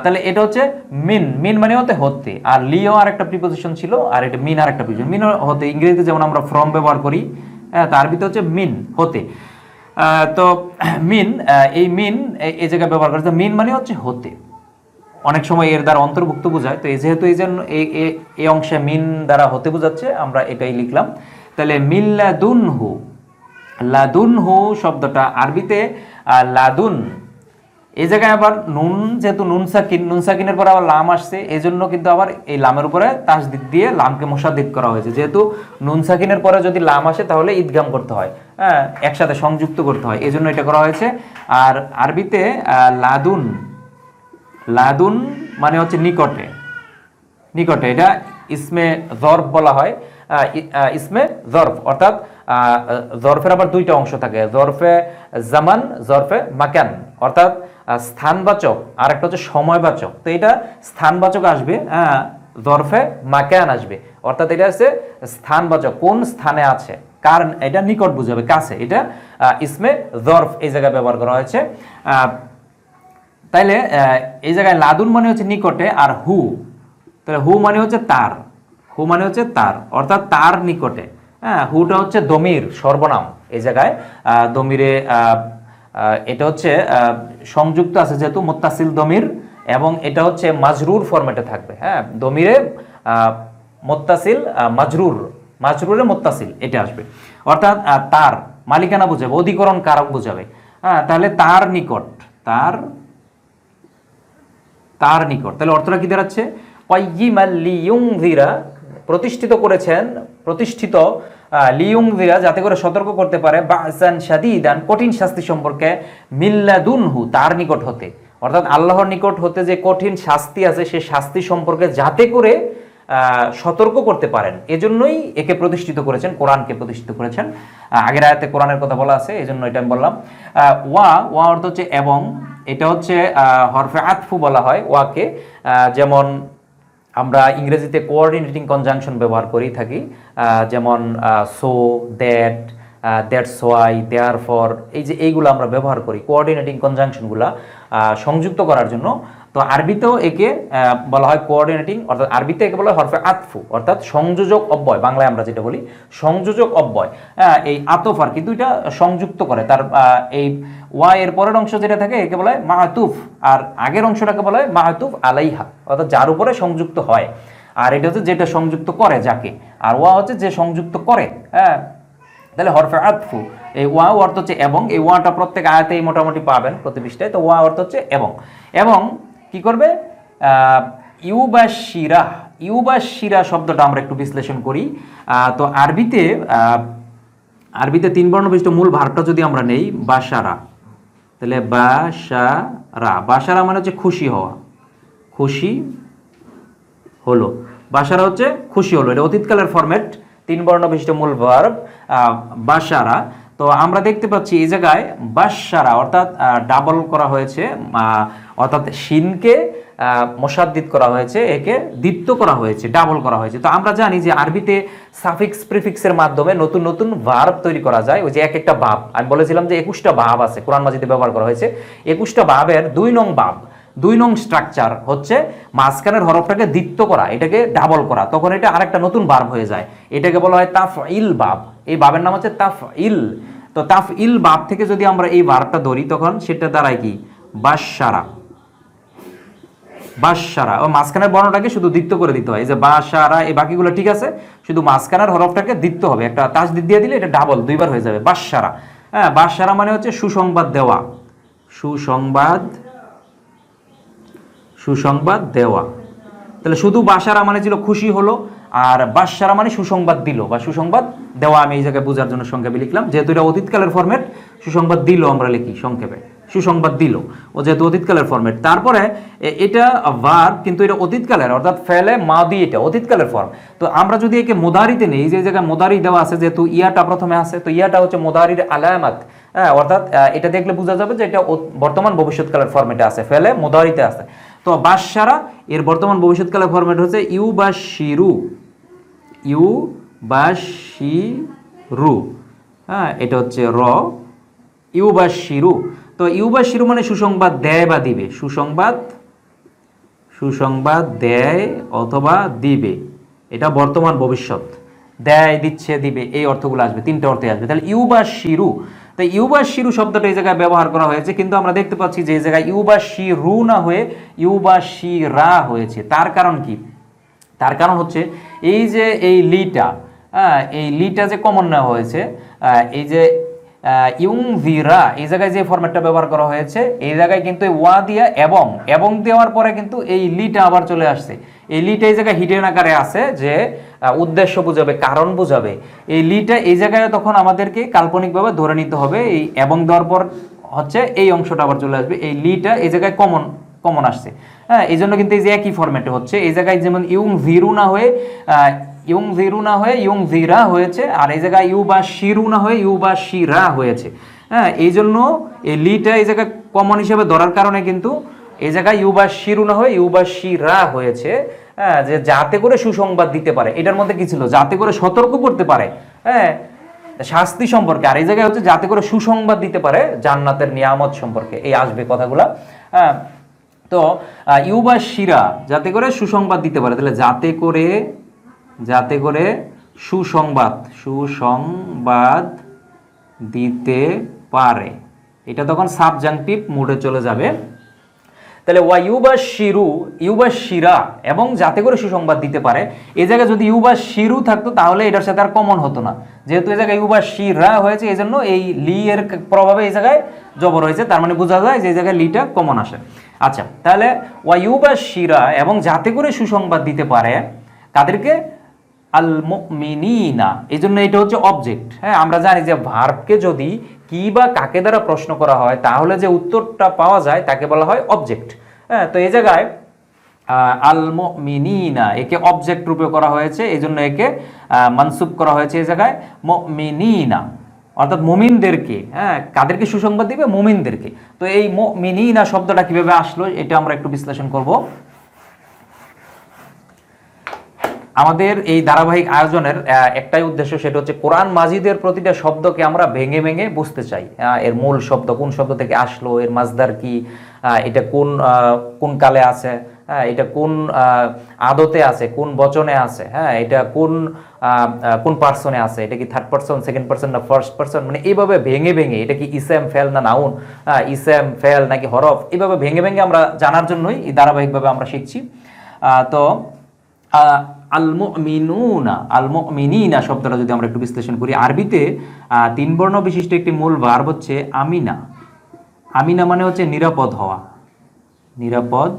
তাহলে এটা হচ্ছে মিন। মিন মানে হতে। আর লিও আর একটা প্রিপোজিশন ছিল, আর এটা মিন আর একটা প্রিপোজিশন। মিন হতে, ইংরেজিতে যেমন আমরা ফ্রম ব্যবহার করি, তো আরবিতে হচ্ছে মিন, হতে। তো মিন, এই মিন এই জায়গায় ব্যবহার করা, মিন মানে হচ্ছে হতে। অনেক সময় এর দ্বারা অন্তর্ভুক্ত বোঝায়, তো যেহেতু এই জন্য এই অংশে মিন দ্বারা হতে বোঝাচ্ছে, আমরা এটাই লিখলাম। তাহলে মিল্লাদুনহু, লাদুনহু শব্দটা আরবিতে লাদুন, এই জায়গায় আবার নুন, যেহেতু নুন সাকিনের পরে আবার লাম আসছে, এই জন্য কিন্তু আবার এই লামের উপরে তাসদিদ দিয়ে লামকে মুসাদ্দিদ করা হয়েছে। যেহেতু নুন সাকিনের পরে যদি লাম আসে তাহলে ইদগাম করতে হয়, হ্যাঁ, একসাথে সংযুক্ত করতে হয়, এই জন্য এটা করা হয়েছে। আর আরবিতে লাদুন, লাদুন মানে হচ্ছে নিকটে, নিকটে। এটা ইসমে জরফ বলা হয়। ইসমে জরফ অর্থাৎ জরফের আবার দুইটা অংশ থাকে, জরফে জামান, জরফে মাকান, অর্থাৎ স্থানবাচক আর একটা হচ্ছে সময়বাচক। তো এটা স্থানবাচক আসবে, জরফে মাকান আসবে, অর্থাৎ এটা হচ্ছে স্থানবাচক, কোন স্থানে আছে, কার, এটা নিকট বুঝাবে, কাছে। এটা ইসমে জরফ এই জায়গায় ব্যবহার করা হয়েছে। তাইলে এই জায়গায় লাদুন মানে হচ্ছে নিকটে, আর হু, তাহলে হু মানে হচ্ছে তার, হু মানে হচ্ছে তার, অর্থাৎ তার নিকটে। হ্যাঁ, হুটা হচ্ছে দমির, সর্বনাম। এই জায়গায় দমিরে এটা হচ্ছে সংযুক্ত আছে যেহেতু মুত্তাসিল দমির, এবং এটা হচ্ছে মাজরুর ফরম্যাটে থাকবে। হ্যাঁ, দমিরে মুত্তাসিল, মাজরুরে মুত্তাসিল এটা আসবে, অর্থাৎ তার মালিকানা বোঝাবে, অধিকরণ কারক বোঝাবে। হ্যাঁ, তাহলে তার নিকট, তার নিকট, তাহলে অর্থটা কি দাঁড়াচ্ছে? কাইয়িমাল লিয়ুনযিরা, প্রতিষ্ঠিত করেছেন, প্রতিষ্ঠিত, লিয়ুনযিরা যাতে করে সতর্ক করতে পারে, বাসান শাদীদান, কঠিন শাস্তি সম্পর্কে, মিল্লাদুনহু তার নিকট হতে, অর্থাৎ আল্লাহর নিকট হতে যে কঠিন শাস্তি আছে সেই শাস্তি সম্পর্কে যাতে করে সতর্ক করতে পারেন, এজন্যই একে প্রতিষ্ঠিত করেছেন, কোরআনকে প্রতিষ্ঠিত করেছেন। আগের আয়াতে কোরআনের কথা বলা আছে, এজন্য এটা আমি বললাম। ওয়া অর্থ হচ্ছে এবং, এটা হচ্ছে হরফে আতফু বলা হয় ওয়াকে, যেমন আমরা ইংরেজিতে কোঅর্ডিনেটিং কনজাংশন ব্যবহার করেই থাকি, যেমন so, that, that's why, therefore, এই যে এইগুলো আমরা ব্যবহার করি কোঅর্ডিনেটিং কনজাংশনগুলা সংযুক্ত করার জন্য। তো আরবিতেও একে বলা হয় কোঅর্ডিনেটিং, অর্থাৎ আরবিতে একে বলা হয় হরফে আতফু, অর্থাৎ সংযোজক অব্যয়, বাংলায় আমরা যেটা বলি সংযোজক অব্যয়। এই আতফার কিন্তু এটা সংযুক্ত করে, তার এই ওয়া এর পরের অংশ যেটা থাকে একে বলা হয় মাআতুফ, আর আগের অংশটাকে বলা হয় মাআতুফ আলাইহা, অর্থাৎ যার উপরে সংযুক্ত হয়। আর এটা হচ্ছে যেটা সংযুক্ত করে যাকে, আর ওয়া হচ্ছে যে সংযুক্ত করে। হ্যাঁ, তাহলে হরফে আতফু, এই ওয়া অর্থ হচ্ছে এবং, এই ওয়াটা প্রত্যেক আয়াতেই মোটামুটি পাবেন প্রতি পৃষ্ঠায়। তো ওয়া অর্থ হচ্ছে এবং, এবং কি করবে? ইউবাশিরা, ইউবাশিরা শব্দটা আমরা একটু বিশ্লেষণ করি। তো আরবিতে 3 বর্ণ বিশিষ্ট মূল ভার্বটা যদি আমরা নেই, বাশারা, তাহলে বাশারা, বাশারা মানে হচ্ছে খুশি হওয়া, খুশি হলো, বাশারা হচ্ছে খুশি হলো, এটা অতীতকালের ফরম্যাট, 3 বর্ণ বিশিষ্ট মূল ভার্ব বাশারা। তো আমরা দেখতে পাচ্ছি এই জায়গায় বাশারা অর্থাৎ ডাবল করা হয়েছে, অর্থাৎ শিনকে মুসাদ্দিদ করা হয়েছে, একে দ্বিত্ব করা হয়েছে, ডাবল করা হয়েছে। তো আমরা জানি যে আরবিতে সাফিক্স প্রিফিক্সের মাধ্যমে নতুন নতুন ভার্ব তৈরি করা যায়। ওই যে এক একটা ভাব, আমি বলেছিলাম যে 21টা ভাব আছে কোরআন মাজিদে ব্যবহার করা হয়েছে, 21টা ভাবের 2 নং ভাব, 2 নং স্ট্রাকচার হচ্ছে মাঝখানের হরফটাকে দ্বিত্ব করা, এটাকে ডাবল করা, তখন এটা আরেকটা নতুন ভার্ব হয়ে যায়, এটাকে বলা হয় তাফইল ভাব। এই ভাবের নাম হচ্ছে তাফইল। তো তাফইল ভাব থেকে যদি আমরা এই ভার্বটা ধরি তখন সেটা দাঁড়ায় কি? বাশারা, বাশারা। ও মাঝখানের বর্ণটাকে শুধু দ্বিত্ব করে দিতে হয়, এই যে বাশারা, এই বাকিগুলো ঠিক আছে, শুধু মাঝখানের হরফটাকে দ্বিত্ব হবে, একটা তাসদিদ দিয়ে দিলে এটা ডাবল 2 বার হয়ে যাবে, বাশারা। হ্যাঁ, বাশারা মানে হচ্ছে সুসংবাদ দেওয়া, সুসংবাদ দেওয়া। তাহলে শুধু বাশারা মানে ছিল খুশি হলো, আর বাশারা মানে সুসংবাদ দিল বা সুসংবাদ দেওয়া। আমি এই জায়গায় বোঝার জন্য সংক্ষেপে লিখলাম, যেহেতু এটা অতীতকালের ফরম্যাট, সুসংবাদ দিল আমরা লিখি সংক্ষেপে, সুসংবাদ দিল, ও যেহেতু অতীতকালের ফরম্যাট। তারপরে এটা ভার্ব, কিন্তু এটা অতীতকালের, অর্থাৎ ফেলে মাদি, এটা অতীতকালের ফর্ম। তো আমরা যদি একে মুদারিতে নেই, যে জায়গায় মুদারি দেওয়া আছে, যেহেতু ইয়াটা প্রথমে আছে, তো ইয়াটা হচ্ছে মুদারির আলামাত, হ্যাঁ, অর্থাৎ এটা দেখলে বোঝা যাবে যে এটা বর্তমান ভবিষ্যৎকালের ফরম্যাটে আছে, ফেলে মুদারিতে আছে। তো বাশশারা এর বর্তমান ভবিষ্যৎকালের ফরম্যাট হচ্ছে ইউবাশশিরু, ইউবাশশিরু। হ্যাঁ, এটা হচ্ছে র, ইউবাশশিরু। তো ইউবাশশিরু মানে সুসংবাদ দেয় বা দিবে, সুসংবাদ দেয় অথবা দিবে, এটা বর্তমান ভবিষ্যৎ। দেয়, দিচ্ছে, দিবে, এই অর্থগুলো আসবে, তিনটা অর্থে আসবে। তাহলে ইউবাশশিরু, তো ইউবাশশিরু শব্দটা এই জায়গায় ব্যবহার করা হয়েছে, কিন্তু আমরা দেখতে পাচ্ছি যে এই জায়গায় ইউবাশশিরু না হয়ে ইউবাশশিরা হয়েছে। তার কারণ কি? তার কারণ হচ্ছে এই যে এই লিটা, এই লিটা যে কমন নেওয়া হয়েছে, এই যে ইউংভিরা এই জায়গায় যে ফরম্যাটটা ব্যবহার করা হয়েছে, এই জায়গায় কিন্তু ওয়া দিয়া এবং দেওয়ার পরে কিন্তু এই লিটা আবার চলে আসছে। এই লিটা এই জায়গায় হিডেন আকারে আছে, যে উদ্দেশ্য বোঝাবে, কারণ বোঝাবে। এই লিটা এই জায়গায় তখন আমাদেরকে কাল্পনিকভাবে ধরে নিতে হবে, এই এবং দেওয়ার পর হচ্ছে এই অংশটা আবার চলে আসবে। এই লিটা এই জায়গায় কমন আসছে। হ্যাঁ, এই জন্য কিন্তু এই যে একই ফরম্যাটে হচ্ছে, এই জায়গায় যেমন ইউংভিরু না হয়ে ইউংভিরা হয়েছে, আর এই জায়গায় ইউবাশশিরু না হয়ে ইউবাশশিরা হয়েছে। হ্যাঁ, এই জন্য এই লিটা এই জায়গায় কমন হিসেবে ধরার কারণে কিন্তু এই জায়গায় ইউবাশশিরু না হয়ে ইউবাশশিরা হয়েছে। হ্যাঁ, যে যাতে করে সুসংবাদ দিতে পারে, এটার মধ্যে কি ছিল? যাতে করে সতর্ক করতে পারে, হ্যাঁ, শাস্তি সম্পর্কে। আর এই জায়গায় হচ্ছে যাতে করে সুসংবাদ দিতে পারে জান্নাতের নিয়ামত সম্পর্কে, এই আসবে কথাগুলা। হ্যাঁ, তো ইউবাশশিরা যাতে করে সুসংবাদ দিতে পারে, তাহলে যাতে করে সুসংবাদ দিতে পারে, এটা তখন সাবজাংটিভ মোডে চলে যাবে। তাহলে ওয়া ইউবাশশিরা এবং যাতে করে সুসংবাদ দিতে পারে, এই জায়গায় যদি ইউবাশশিরু থাকতো তাহলে এটার সাথে আর কমন হতো না। যেহেতু এই জায়গায় ইউবাশশিরা হয়েছে, এই জন্য এই লি এর প্রভাবে এই জায়গায় জবর হয়েছে, তার মানে বোঝা যায় যে এই জায়গায় লিটা কমন আসে। আচ্ছা, তাহলে ওয়া ইউবাশশিরা এবং যাতে করে সুসংবাদ দিতে পারে কাদেরকে? আল মুমিনিনা। এই জন্য এটা হচ্ছে অবজেক্ট। হ্যাঁ, আমরা জানি যে ভার্বকে যদি কি বা কাকে দ্বারা প্রশ্ন করা হয় তাহলে যে উত্তরটা পাওয়া যায় তাকে বলা হয় অবজেক্ট। হ্যাঁ, তো এই জায়গায় আল মুমিনিনা একে অবজেক্ট রূপে করা হয়েছে, এই জন্য একে মানসুব করা হয়েছে এই জায়গায় মুমিনিনা, অর্থাৎ মুমিনদেরকে। হ্যাঁ, কাদেরকে সুসংবাদ দিবে? মুমিনদেরকে। তো এই মুমিনিনা শব্দটা কিভাবে আসলো এটা আমরা একটু বিশ্লেষণ করব। আমাদের এই ধারাবাহিক আয়োজনের একটাই উদ্দেশ্য, সেটা হচ্ছে কোরআন মাজিদের প্রতিটা শব্দকে আমরা ভেঙে ভেঙে বুঝতে চাই। এর মূল শব্দ কোন শব্দ থেকে আসলো, এর মাজদার কি, এটা কোন কালে আছে, হ্যাঁ, এটা কোন আদতে আছে, কোন বচনে আছে, হ্যাঁ, এটা কোন পার্সনে আছে, এটা কি থার্ড পার্সন, সেকেন্ড পার্সন না ফার্স্ট পার্সন, মানে এইভাবে ভেঙে ভেঙে, এটা কি ইসেম ফেল না নাউন, ইসেম ফেল নাকি হরফ, এইভাবে ভেঙে ভেঙে আমরা জানার জন্যই এই ধারাবাহিকভাবে আমরা শিখছি। তো আল মুমিনিনা শব্দটা যদি আমরা একটু বিশ্লেষণ করি, আরবিতে 3 বর্ণ বিশিষ্ট একটি মূল ভার্ব হচ্ছে আমিনা। আমিনা মানে হচ্ছে নিরাপদ হওয়া, নিরাপদ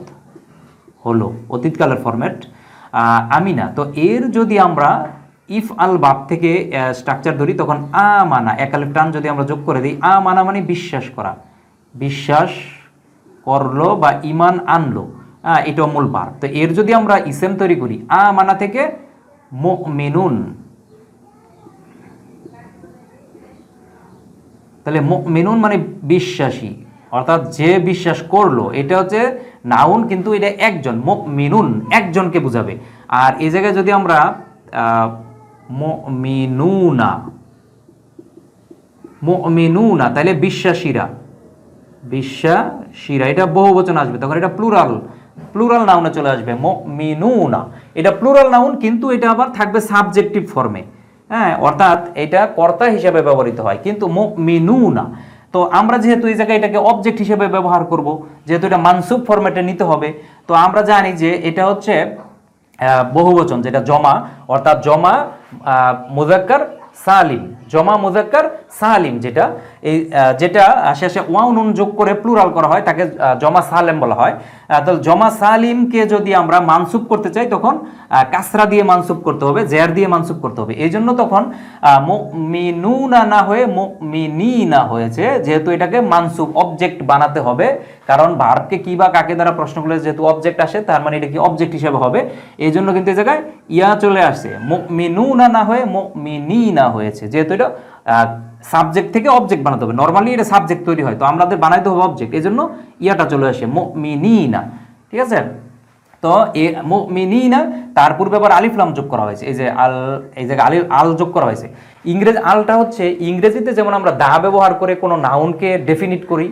হলো, অতীতকালের ফরম্যাট আমিনা। তো এর যদি আমরা ইফ আল বাপ থেকে স্ট্রাকচার ধরি, তখন আমানা একালিফ টান যদি আমরা যোগ করে দিই, আমানা মানে বিশ্বাস করা, বিশ্বাস করলো বা ঈমান আনলো, এটা মূল ভার্ব। তো এর যদি আমরা ইসেম তৈরি করি, আমানা থেকে মুমিনুন, তাহলে মুমিনুন মানে বিশ্বাসী, অর্থাৎ যে বিশ্বাস করলো, এটা হচ্ছে নাউন, কিন্তু এটা একজন, মুমিনুন একজনকে বোঝাবে। আর এই জায়গায় যদি আমরা মুমিনুনা তাহলে বিশ্বাসীরা, এটা বহুবচন আসবে, তখন এটা প্লুরাল নাউনে চলে আসবে মুমিনুনা। এটা প্লুরাল নাউন, কিন্তু এটা আবার থাকবে সাবজেক্টিভ ফর্মে। হ্যাঁ, অর্থাৎ এটা কর্তা হিসেবে ব্যবহৃত হয়, কিন্তু মুমিনুনা। তো আমরা যেহেতু এই জায়গায় এটাকে অবজেক্ট হিসেবে ব্যবহার করব, যেহেতু এটা মানসুব ফরম্যাটে নিতে হবে, তো আমরা জানি যে এটা হচ্ছে বহুবচন, যেটা জমা, অর্থাৎ জমা মুযাক্কার সালিম, জমা মুযাক্কার সালিম, যেটা শেষে ওয়াও নুন যোগ করে প্লুরাল করা হয় তাকে জমা সালেম বলা হয়। তাহলে জমা সালিমকে যদি আমরা মানসুব করতে চাই, তখন কাসরা দিয়ে মানসুব করতে হবে, জের দিয়ে মানসুব করতে হবে। এই জন্য তখন মুমিনুনা না হয়ে মুমিনিনা হয়েছে, যেহেতু এটাকে মানসুব অবজেক্ট বানাতে হবে, কারণ ভার্বকে কি বা কাকে দ্বারা প্রশ্ন করলে যেহেতু অবজেক্ট আসে, তার মানে এটা কি অবজেক্ট হিসেবে হবে। এই জন্য কিন্তু এই জায়গায় ইয়া চলে আসছে, মুমিনুনা না হয়ে মুমিনিনা হয়েছে, যেহেতু এটা সাবজেক্ট থেকে অবজেক্ট বানাতে হবে। নর্মালি এটা সাবজেক্ট তৈরি হয়, তো আমাদের বানাইতে হবে অবজেক্ট, এই জন্য ইয়াটা চলে আসে মুমিনিনা। ঠিক আছে, তো মুমিনিনা তার পূর্বে আবার আলিফ লাম যোগ করা হয়েছে, এই যে আল, এই জায়গায় আল যোগ করা হয়েছে। আলটা হচ্ছে ইংরেজিতে যেমন আমরা দা ব্যবহার করে কোনো নাউনকে ডেফিনিট করি,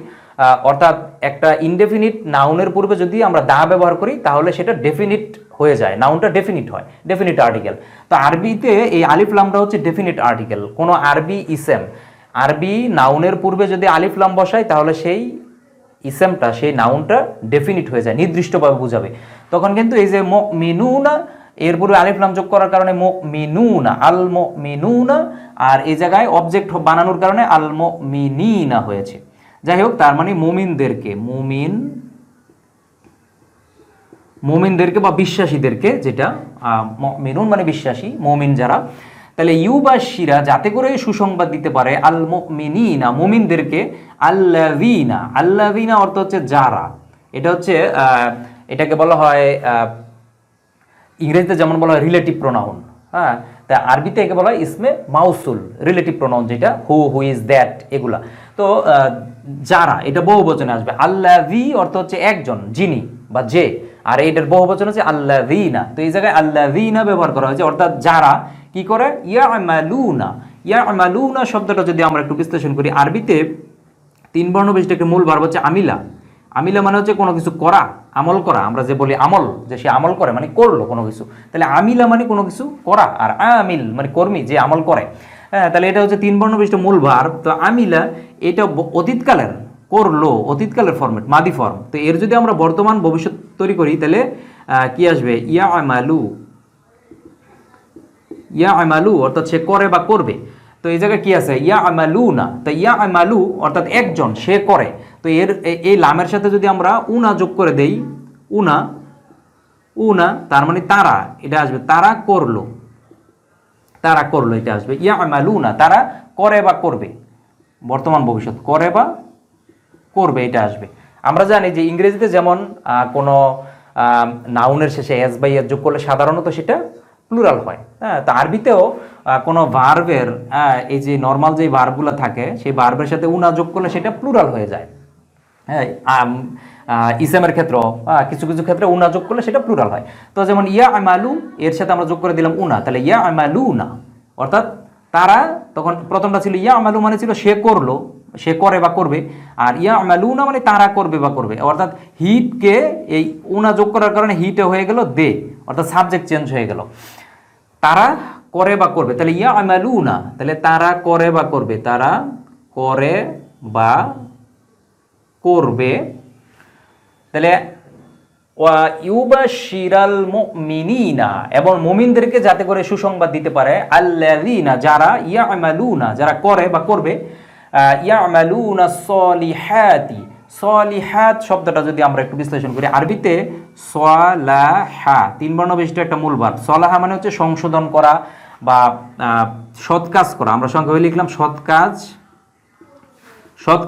অর্থাৎ একটা ইনডেফিনিট নাউনের পূর্বে যদি আমরা দা ব্যবহার করি তাহলে সেটা ডেফিনিট হয়ে যায়, নাউনটা ডেফিনিট হয়, ডেফিনিট আর্টিকেল। তো আরবিতে এই আলিফ লামটা হচ্ছে ডেফিনিট আর্টিকেল। কোনো আরবি ইসেম, আরবি নাউনের পূর্বে যদি আলিফ লাম বসাই তাহলে সেই ইসেমটা, সেই নাউনটা ডেফিনিট হয়ে যায়, নির্দিষ্টভাবে বোঝাবে। তখন কিন্তু এই যে মুমিনুনা এর পূর্বে আলিফ লাম যোগ করার কারণে মুমিনুনা, আল মুমিনুনা, আর এই জায়গায় অবজেক্ট বানানোর কারণে আল মুমিনিনা হয়েছে। যাই হোক, তার মানে মুমিনদেরকে, মুমিনদেরকে বা বিশ্বাসীদেরকে, যেটা মুমিনুন মানে বিশ্বাসী, মুমিন যারা, তাহলে ইউবাশিরা যাতে করে সুসংবাদ দিতে পারে আল মুমিনিনা মুমিনদেরকে, আল্লাযিনা, আল্লাযিনা অর্থ হচ্ছে যারা, এটা হচ্ছে এটাকে বলা হয় ইংরেজিতে যেমন বলা হয় রিলেটিভ প্রোনাউন, হ্যাঁ, তা আরবিতে একে বলা হয় ইসমে মাউসুল, রিলেটিভ প্রোনাউন, যেটা হু ইজ দ্যাট, এগুলা। তো যারা, এটা বহু বচনে আসবে। আল্লাযী অর্থ হচ্ছে একজন, যিনি বা যে, আর এইটার বহু বচন হচ্ছে আল্লাযীনা। তো এই জায়গায় আল্লাযীনা ব্যবহার করা হয়েছে, অর্থাৎ যারা কি করে, ইয়ামালুনা। ইয়ামালুনা শব্দটা যদি আমরা একটু বিশ্লেষণ করি, আরবিতে 3 বর্ণ বিশিষ্ট একটি মূল ভার্ব হচ্ছে আমিলা। আমিলা মানে হচ্ছে কোনো কিছু করা, আমল করা। আমরা যে বলি আমল, যে সে আমল করে মানে করলো কোনো কিছু, তাহলে আমিলা মানে কোনো কিছু করা, আর আমিল মানে কর্মী, যে আমল করে। হ্যাঁ, তাহলে এটা হচ্ছে 3 বর্ণ বিশিষ্ট মূল ভার্ব। তো আমিলা এটা অতীতকালের, করলো, অতীতকালের ফর্মেট, মাদি ফর্ম। তো এর যদি আমরা বর্তমান ভবিষ্যৎ তৈরি করি তাহলে কি আসবে, ইয়ামালু, ইয়ামালু অর্থাৎ সে করে বা করবে। তো এই জায়গায় কি আছে, ইয়ামালুনা, তো ইয়ামালু অর্থাৎ একজন, সে করে। তো এর এই লামের সাথে যদি আমরা উনা যোগ করে দেই, উনা তার মানে তারা, এটা আসবে তারা করলো, তারা করলো, এটা আসবে ইয়ামালুনা, তারা করে বা করবে, বর্তমান ভবিষ্যৎ, করে বা করবে, এটা আসবে। আমরা জানি যে ইংরেজিতে যেমন কোনো নাউনের শেষে এস বাই এস যোগ করলে সাধারণত সেটা প্লুরাল হয়, হ্যাঁ। তো আরবিতেও কোনো ভার্বের এই যে নর্মাল যে ভার্বগুলো থাকে, সেই ভার্বের সাথে উনা যোগ করলে সেটা প্লুরাল হয়ে যায়, হ্যাঁ। ইসেমের ক্ষেত্রে কিছু কিছু ক্ষেত্রে উনা যোগ করলে সেটা প্লুরাল হয়। তো যেমন ইয়া আমালু, এর সাথে আমরা যোগ করে দিলাম উনা, তাহলে ইয়া আমালু না, অর্থাৎ তারা, তখন প্রথমটা ছিল ইয়া আমালু মানে ছিল সে করলো, সে করে বা করবে, আর ইয়া আমালু না মানে তারা করবে বা করবে, অর্থাৎ হিটকে এই উনা যোগ করার কারণে হিটে হয়ে গেল দে, অর্থাৎ সাবজেক্ট চেঞ্জ হয়ে গেল, তারা করে বা করবে। তাহলে ইয়া আমালু না, তাহলে তারা করে বা করবে, তারা করে বা করবে। তাহলে ইউবাশিরাল মুমিনিনা, এবং মুমিনদেরকে যাতে করে সুসংবাদ দিতে পারে, আল্লাযিনা যারা, ইয়ামালুনা যারা করে বা করবে, ইয়ামালুনা সলিহাতি, সলিহাত শব্দটা যদি আমরা একটু বিশ্লেষণ করি, আরবিতে সলাহা 3 বর্ণ বিশিষ্ট একটা মূল ভার্ব। সলাহা মানে হচ্ছে সংশোধন করা বা সৎ কাজ করা। আমরা সংক্ষেপে লিখলাম সৎ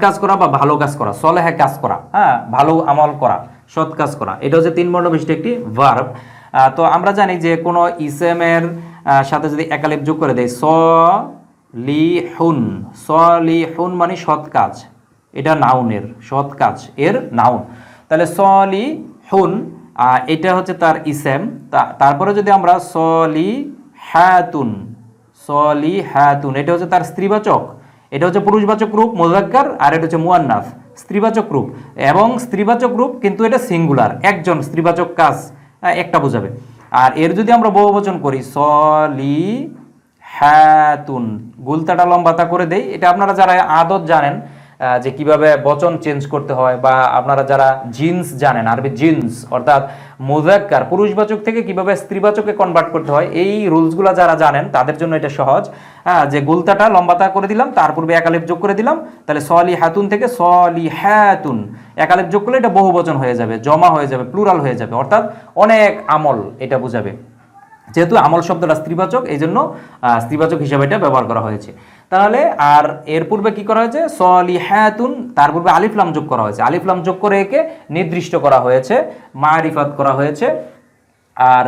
কাজ করা বা ভালো কাজ করা, সলেহা কাজ করা, হ্যাঁ, ভালো আমল করা, সৎ কাজ করা, এটা হচ্ছে 3 বর্ণ বিশিষ্ট একটি ভার্ব। তো আমরা জানি যে কোনো ইসেমের সাথে যদি একালিফ যোগ করে দেয়, সলিহুন, সলিহুন মানে সৎ কাজ, এটা নাউনের, সৎ কাজ এর নাউন। তাহলে সলিহুন এটা হচ্ছে তার ইসেম। তারপরে যদি আমরা সলিহাতুন, সলিহাতুন এটা হচ্ছে তার স্ত্রীবাচক, এটা হচ্ছে পুরুষবাচক রূপ মুযাক্কার, আর এটা হচ্ছে মুয়ান্নাস স্ত্রীবাচক রূপ, এবং স্ত্রীবাচক রূপ কিন্তু এটা সিঙ্গুলার, একজন, স্ত্রীবাচক কাজ একটা বোঝাবে। আর এর যদি আমরা বহুবচন করি, সলিহাতুন, গুলতাটা লম্বাতা করে দেই। এটা আপনারা যারা আদত জানেন যে কিভাবে বচন চেঞ্জ করতে হয়, বা আপনারা যারা জিন্স জানেন, আরবি জিন্স অর্থাৎ মুযাক্কার পুরুষবাচক থেকে কিভাবে স্ত্রীবাচকে কনভার্ট করতে হয়, এই রুলসগুলো যারা জানেন তাদের জন্য এটা সহজ। যে গুলতাটা লম্বাতা করে দিলাম, তার পূর্বে একালিফ যোগ করে দিলাম, তাহলে সলিহাতুন থেকে সলিহাতুন, একালিফ যোগ করলে এটা বহুবচন হয়ে যাবে, জমা হয়ে যাবে, প্লুরাল হয়ে যাবে, অর্থাৎ অনেক আমল এটা বোঝাবে। যেহেতু আমল শব্দটা স্ত্রীবাচক, এই জন্য স্ত্রীবাচক হিসাবে এটা ব্যবহার করা হয়েছে। তাহলে আর এর পূর্বে কি করা হয়েছে, সলিহাতুন, তার পূর্বে আলিফ লাম যোগ করা হয়েছে, আলিফ লাম যোগ করে একে নির্দিষ্ট করা হয়েছে, মারিফাত করা হয়েছে। আর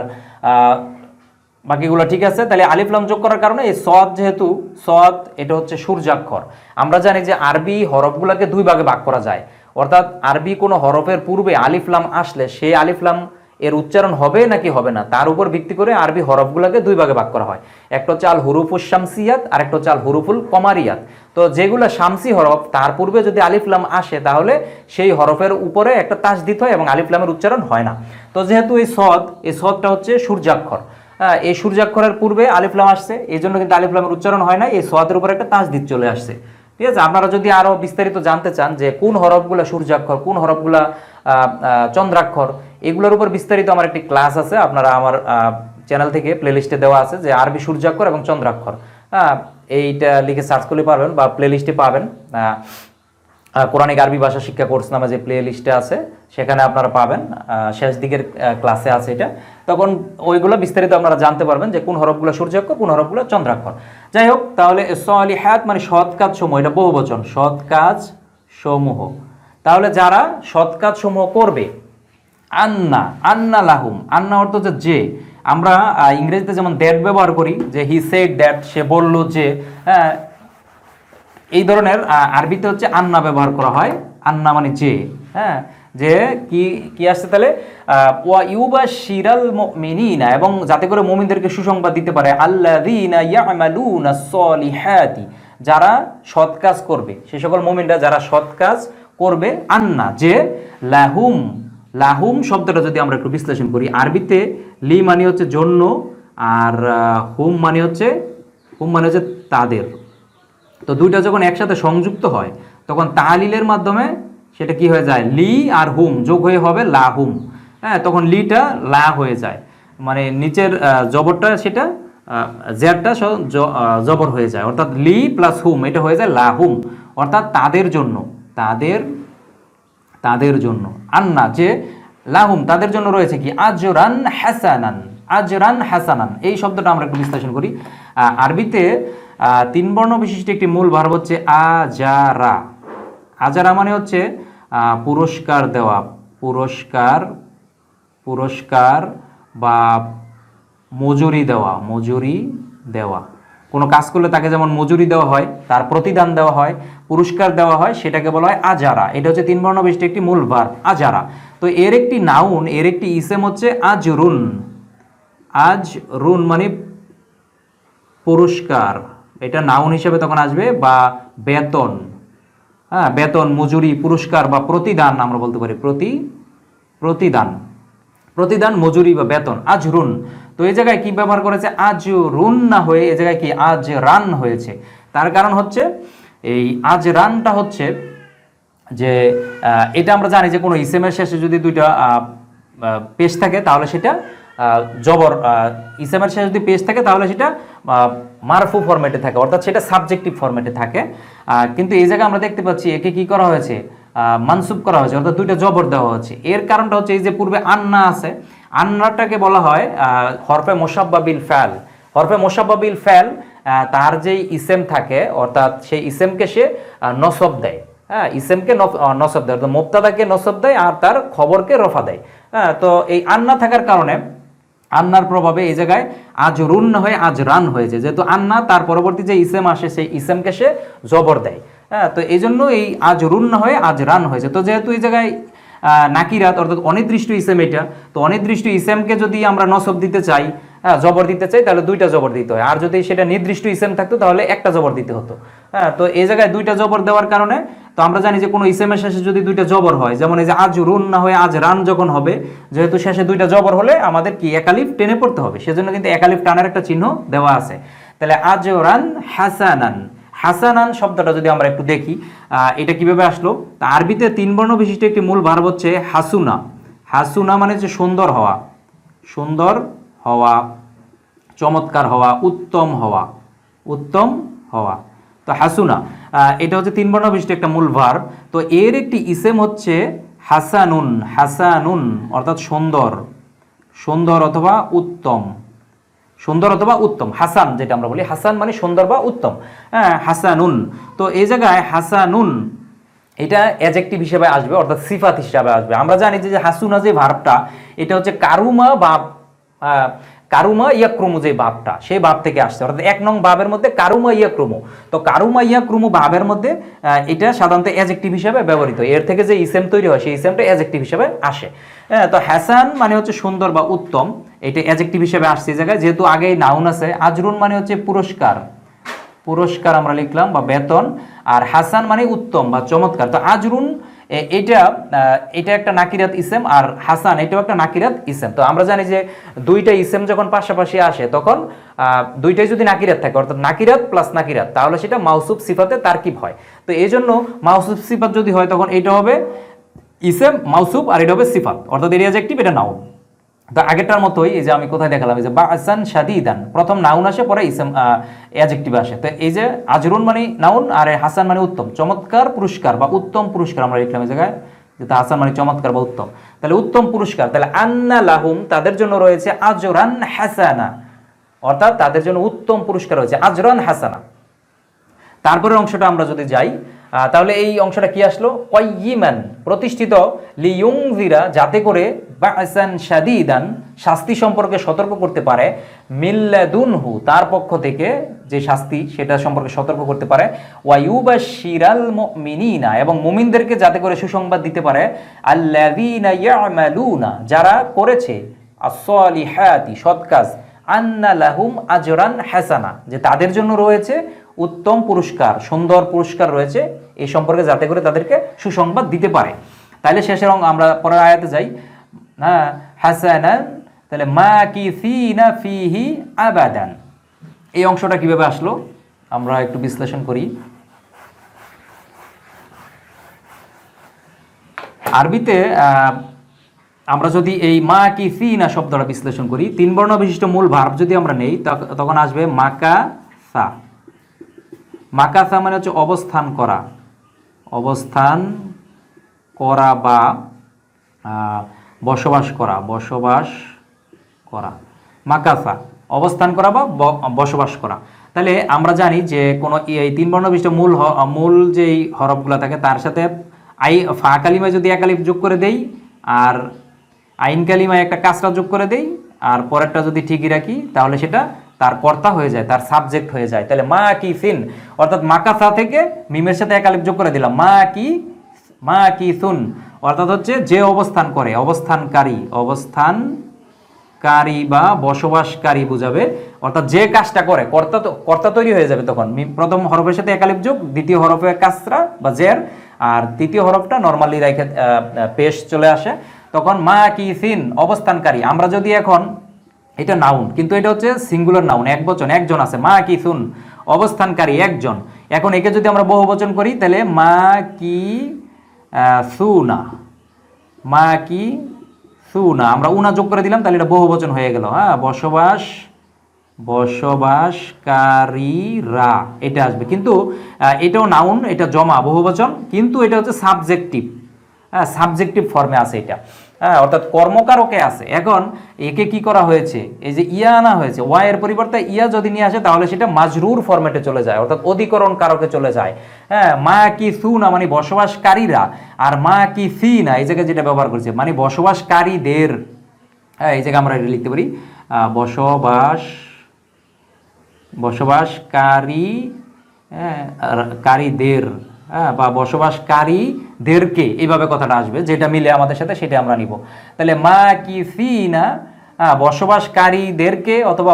বাকিগুলো ঠিক আছে। তাহলে আলিফ লাম যোগ করার কারণে এই সদ, যেহেতু সদ এটা হচ্ছে সূর্যাক্ষর, আমরা জানি যে আরবি হরফগুলোকে দুই ভাগে ভাগ করা যায়, অর্থাৎ আরবি কোনো হরফের পূর্বে আলিফ লাম আসলে সেই আলিফ লাম এর উচ্চারণ হবে নাকি হবে না তার উপর ভিত্তি করে আরবি হরফগুলোকে দুই ভাগে ভাগ করা হয়। একটা হচ্ছে আল হুরুফুল শামসিয়াত আর একটা হচ্ছে আল হুরুফুল কমারিয়াত। তো যেগুলো শামসি হরফ তার পূর্বে যদি আলিফ লাম আসে তাহলে সেই হরফের উপরে একটা তাসদিদ হয় এবং আলিফ লামের উচ্চারণ হয় না। তো যেহেতু এই সদটা হচ্ছে সূর্যাক্ষর, এই সূর্যাক্ষরের পূর্বে আলিফ লাম আসছে, এই জন্য কিন্তু আলিফ লামের উচ্চারণ হয় না, এই সদের উপরে একটা তাসদিদ চলে আসছে। ঠিক আছে, আপনারা যদি আরো বিস্তারিত জানতে চান যে কোন হরফগুলা সূর্যাক্ষর, কোন হরফগুলা চন্দ্রাক্ষর, এগুলোর উপর বিস্তারিত আমার একটি ক্লাস আছে, আপনারা আমার চ্যানেল থেকে প্লেলিস্টে দেওয়া আছে যে আরবি সূর্যাক্ষর এবং চন্দ্রাক্ষর, এইটা লিখে সার্চ করলে পারবেন বা প্লেলিস্টে পাবেন। কোরআনিক আরবি ভাষা শিক্ষা কোর্স নামে যে প্লে লিস্টে আছে সেখানে আপনারা পাবেন, শেষ দিকের ক্লাসে আছে এটা, তখন ওইগুলো বিস্তারিত আপনারা জানতে পারবেন যে কোন হরফগুলো সূর্যাক্ষর, কোন হরফগুলো চন্দ্রাক্ষর। যাই হোক, তাহলে সালিহাত মানে সৎ কাজ সমূহ, এটা বহুবচন, সৎ কাজ সমূহ। তাহলে যারা সৎ কাজ সমূহ করবে, আন্না, আন্না লাহুম, আন্না অর্থ হচ্ছে যে, আমরা ইংরেজিতে যেমন দ্যাট ব্যবহার করি, যে হি সেড দ্যাট, সে বলল যে, এই ধরনের আরবিতে হচ্ছে আন্না ব্যবহার করা হয়, আন্না মানে যে, যে কি কি আসছে তাহলে, ওয়া ইউবাশশিরাল মুমিনিনা, এবং যাতে করে মুমিনদেরকে সুসংবাদ দিতে পারে, আল্লাযীনা ইয়ামালুনাস সলিহাতি, যারা সৎ কাজ করবে, সে সকল মুমিনরা যারা সৎ কাজ করবে, আন্না যে, লাহুম, লাহুম শব্দটা যদি আমরা একটু বিশ্লেষণ করি, আরবিতে লি মানে হচ্ছে জন্য, আর হুম মানে হচ্ছে তাদের। তো দুইটা যখন একসাথে সংযুক্ত হয় তখন তাহলিলের মাধ্যমে সেটা কি হয়ে যায়, লি আর হুম যোগ হয়ে হবে লাহুম, তখন লিটা লা হয়ে যায়, মানে নিচের জবরটা সেটা জেরটা জবর হয়ে যায়, অর্থাৎ লি প্লাস হুম এটা হয়ে যায় লাহুম, অর্থাৎ তাদের জন্য, তাদের জন্য, আন্না যে, লাহুম তাদের জন্য রয়েছে কি, আজরান হাসানান, আজরান হাসানান, এই শব্দটা আমরা একটু বিশ্লেষণ করি। আরবিতে তিন বর্ণ বিশিষ্ট একটি মূল ভার্ব হচ্ছে আজারা। আজারা মানে হচ্ছে পুরস্কার দেওয়া, পুরস্কার বা মজুরি দেওয়া, কোনো কাজ করলে তাকে যেমন মজুরি দেওয়া হয়, তার প্রতিদান দেওয়া হয়, পুরস্কার দেওয়া হয়, সেটাকে বলা হয় আজারা। এটা হচ্ছে তিন বর্ণ বিশিষ্ট একটি মূল ভার্ব আজারা। তো এর একটি নাউন, এর একটি ইসেম হচ্ছে আজরুন। আজরুন মানে পুরস্কার, এটা নাউন হিসেবে তখন আসবে, বা বেতন, বেতন, মজুরি, পুরস্কার বা প্রতিদান আমরা বলতে পারি, প্রতিদান, মজুরি বা বেতন, আজরুন। তো এই জায়গায় কি ব্যবহার করেছে, আজরুন না হয়ে এই জায়গায় কি আজরান হয়েছে। তার কারণ হচ্ছে এই আজরানটা হচ্ছে যে, এটা আমরা জানি যে কোনো ইসেমের শেষে যদি দুইটা পেশ থাকে তাহলে সেটা জবর, ইসেমের শেষে যদি পেশ থাকে তাহলে সেটা মারফু ফরম্যাটে থাকে, অর্থাৎ সেটা সাবজেক্টিভ ফরম্যাটে থাকে। কিন্তু এই জায়গায় আমরা দেখতে পাচ্ছি একে কি করা হয়েছে, মানসুব করা হয়েছে, অর্থাৎ দুইটা জবর দেওয়া হয়েছে। এর কারণটা হচ্ছে এই যে পূর্বে আন্না আছে, আন্নাটাকে বলা হয় হরফে মুশাব্বা বিল ফাল। হরফে মুশাব্বা বিল ফাল তার যেই ইসেম থাকে, অর্থাৎ সেই ইসেমকে সে নসব দেয়, ইসেমকে নসব দেয়, অর্থাৎ মুবতাদাকে নসব দেয় আর তার খবরকে রফা দেয়। তো এই আন্না থাকার কারণে, আন্নার প্রভাবে এই জায়গায় আজরুন হয়ে আজরান হয়েছে, যেহেতু আন্না তার পরবর্তী যে ইসেম আসে সেই ইসেমকে সে জবর দেয়, তো এই জন্য এই আজরুন হয়ে আজরান হয়েছে। তো যেহেতু এই জায়গায় নাকিরাত অর্থাৎ অনির্দিষ্ট ইসেম, এটা তো অনির্দিষ্ট ইসেমকে যদি আমরা নসব দিতে চাই, জবর দিতে চাই, তাহলে দুইটা জবর দিতে হয়, আর যদি সেটা নির্দিষ্ট ইসেম থাকতো তাহলে একটা জবর দিতে হতো। তো এই জায়গায় দুইটা জবর দেওয়ার কারণে, তো আমরা জানি যে কোনো ইসেমের শেষে যদি দুইটা জবর হয়, যেমন এই যে আজরুন না হয়ে আজরান যখন হবে, যেহেতু শেষে দুইটা জবর হলে আমাদের কি একালিফ টেনে পড়তে হবে, সেজন্য কিন্তু একালিফ টানার একটা চিহ্ন দেওয়া আছে। তাহলে আজরান হাসানান, হাসানান শব্দটা যদি আমরা একটু দেখি এটা কিভাবে আসলো, তা আরবিতে তিন বর্ণ বিশিষ্ট একটি মূল ভার্ব হচ্ছে হাসুনা। হাসুনা মানে হচ্ছে সুন্দর হওয়া, চমৎকার হওয়া, উত্তম হওয়া। তো হাসুনা এটা হচ্ছে তিন বর্ণ বিশিষ্ট একটা মূল ভার্ব। তো এর একটি ইসেম হচ্ছে হাসানুন, অর্থাৎ সুন্দর অথবা উত্তম, হাসান যেটা আমরা বলি, হাসান মানে সুন্দর বা উত্তম, হাসানুন। তো এই জায়গায় হাসানুন এটা অ্যাডজেক্টিভ হিসেবে আসবে, অর্থাৎ সিফাত হিসেবে আসবে। আমরা জানি যে হাসুনা যে ভার্বটা, এটা হচ্ছে কারুমা ইয়াক্রুমু যে বাবটা, সেই বাব থেকে আসছে, অর্থাৎ 1 নং বাবের মধ্যে কারুমা ইয়াক্রুমু। তো কারুমা ইয়াক্রুমু বাবের মধ্যে এটা সাধারণত অ্যাডজেক্টিভ হিসেবে ব্যবহৃত হয়। এর থেকে যে ইসেম তৈরি হয় সেই ইসেমটা অ্যাডজেক্টিভ হিসেবে আসে। তো হাসান মানে হচ্ছে সুন্দর বা উত্তম, এটা অ্যাডজেক্টিভ হিসেবে আসছে এই জায়গায়, যেহেতু আগেই নাউন আছে। আজরুন মানে হচ্ছে পুরস্কার, পুরস্কার আমরা লিখলাম বা বেতন। আর হাসান মানে উত্তম বা চমৎকার। তো আজরুন এটা একটা নাকিরাত ইসেম, আর হাসান এটাও একটা নাকিরাত ইসেম। তো আমরা জানি যে দুইটা ইসেম যখন পাশাপাশি আসে তখন দুইটাই যদি নাকিরাত থাকে, অর্থাৎ নাকিরাত প্লাস নাকিরাত, তাহলে সেটা মাউসুফ সিফাতে তারকিব হয়। তো এই জন্য মাউসুফ সিফাত যদি হয় তখন এটা হবে ইসেম মাউসুফ, আর এটা হবে সিফাত, অর্থাৎ এটা অ্যাডজেক্টিভ, এটা নাউন। তো আগেরটার মতোই এই যে আমি কোথায় দেখালাম, এই যে বাসান শাদীদান, প্রথম নাউন আসে পরে ইসম অ্যাডজেক্টিভ আসে। তো এই যে আজরুন মানে নাউন, আর হাসান মানে উত্তম, চমৎকার পুরস্কার বা উত্তম পুরস্কার আমরা লিখলাম এই জায়গায়, যেটা হাসান মানে চমৎকার বা উত্তম, তাহলে উত্তম পুরস্কার। তাহলে আন্না লাহুম, তাদের জন্য রয়েছে আজরান হাসানা, অর্থাৎ তাদের জন্য উত্তম পুরস্কার রয়েছে আজরান হাসানা। তারপরের অংশটা আমরা যদি যাই, তাহলে এই অংশটা কি আসলো, কয়্যিমান প্রতিষ্ঠিত, লিয়ুংযিরা যাতে করে, বাসান শাদীদান শাস্তি সম্পর্কে সতর্ক করতে পারে, মিল্লাদুনহু তার পক্ষ থেকে যে শাস্তি সেটা সম্পর্কে সতর্ক করতে পারে, ওয়ায়ুবাশশিরাল মুমিনিনা এবং মুমিনদেরকে যাতে করে সুসংবাদ দিতে পারে, আল্লাযীনা ইয়ামালুনা যারা করেছে, আস-সালিহাতি সৎ কাজ, আন্না লাহুম আজরান হাসানা যে তাদের জন্য রয়েছে উত্তম পুরস্কার, সুন্দর পুরস্কার রয়েছে, এই সম্পর্কে যাতে করে তাদেরকে সুসংবাদ দিতে পারে। তাহলে শেষের আমরা পরের আয়াতে যাই, হ্যাঁ হাসানান, তাহলে মাকিসিনা ফিহি আবাদান, এই অংশটা কিভাবে আসলো আমরা একটু বিশ্লেষণ করি। আরবিতে আমরা যদি এই মাকিসিনা শব্দটা বিশ্লেষণ করি, 3 বর্ণ বিশিষ্ট মূল ভার্ব যদি আমরা নেই তখন আসবে মাকাসা। মাকাসা মানে হচ্ছে অবস্থান করা, অবস্থান করা বা বসবাস করা, বসবাস করা, মাকাসা অবস্থান করা বা বসবাস করা। তাহলে আমরা জানি যে কোনো এই 3 বর্ণ বিশিষ্ট মূল যেই হরফগুলো থাকে তার সাথে ফা কালিমায় যদি এক আলিফ যোগ করে দেই, আর আইন কালিমায় একটা কাসরা যোগ করে দেই, আর পরেরটা যদি ঠিকই রাখি তাহলে সেটা তার কর্তা হয়ে যায়, তার সাবজেক্ট হয়ে যায়। তাহলে মা কি সিন, অর্থাৎ মাকাসা থেকে মিমের সাথে এক আলিফ যোগ করে দিলাম, মা কি সুন, অর্থাৎ হচ্ছে যে অবস্থান করে, অবস্থানকারী, অবস্থানকারী বা বসবাসকারী বুঝাবে, অর্থাৎ যে কাজটা করে কর্তা তৈরি হয়ে যাবে তখন। প্রথম হরফের সাথে এক আলিফ যোগ, দ্বিতীয় হরফে কাসরা বা জের, আর তৃতীয় হরফটা নর্মালি রেখে পেশ চলে আসে, তখন মা কি সিন অবস্থানকারী। আমরা যদি এখন এটা নাউন, কিন্তু এটা হচ্ছে সিঙ্গুলার নাউন, এক বচন, একজন আছে, মা কি সুন অবস্থানকারী একজন। এখন একে যদি আমরা বহু বচন করি তাহলে মা কি সুনা, মা কি সুনা, আমরা উনা যোগ করে দিলাম তাহলে এটা বহু বচন হয়ে গেল। হ্যাঁ, বসবাসকারীরা এটা আসবে, কিন্তু এটাও নাউন, এটা জমা বহু বচন, কিন্তু এটা হচ্ছে সাবজেক্টিভ, হ্যাঁ সাবজেক্টিভ ফর্মে আছে এটা, হ্যাঁ অর্থাৎ কর্মকারকে আছে। এখন একে কি করা হয়েছে, এই যে ইয়া আনা হয়েছে, ওয়া এর পরিবর্তে ইয়া যদি নিয়ে আসে তাহলে সেটা মাজরুর ফরম্যাটে চলে যায়, অর্থাৎ অধিকরণ কারকে চলে যায়। হ্যাঁ, মা কি সুনা মানে বসবাসকারীরা, আর মা কি সি না এই জায়গায় যেটা ব্যবহার করছে মানে বসবাসকারীদের। হ্যাঁ, এই জায়গায় আমরা লিখতে পারি বসবাসকারী, হ্যাঁ কারীদের, হ্যাঁ বা বসবাসকারীদেরকে, এইভাবে কথাটা আসবে, যেটা মিলে আমাদের সাথে সেটা আমরা নিব। তাহলে মা কি ফি না বসবাসকারীদেরকে অথবা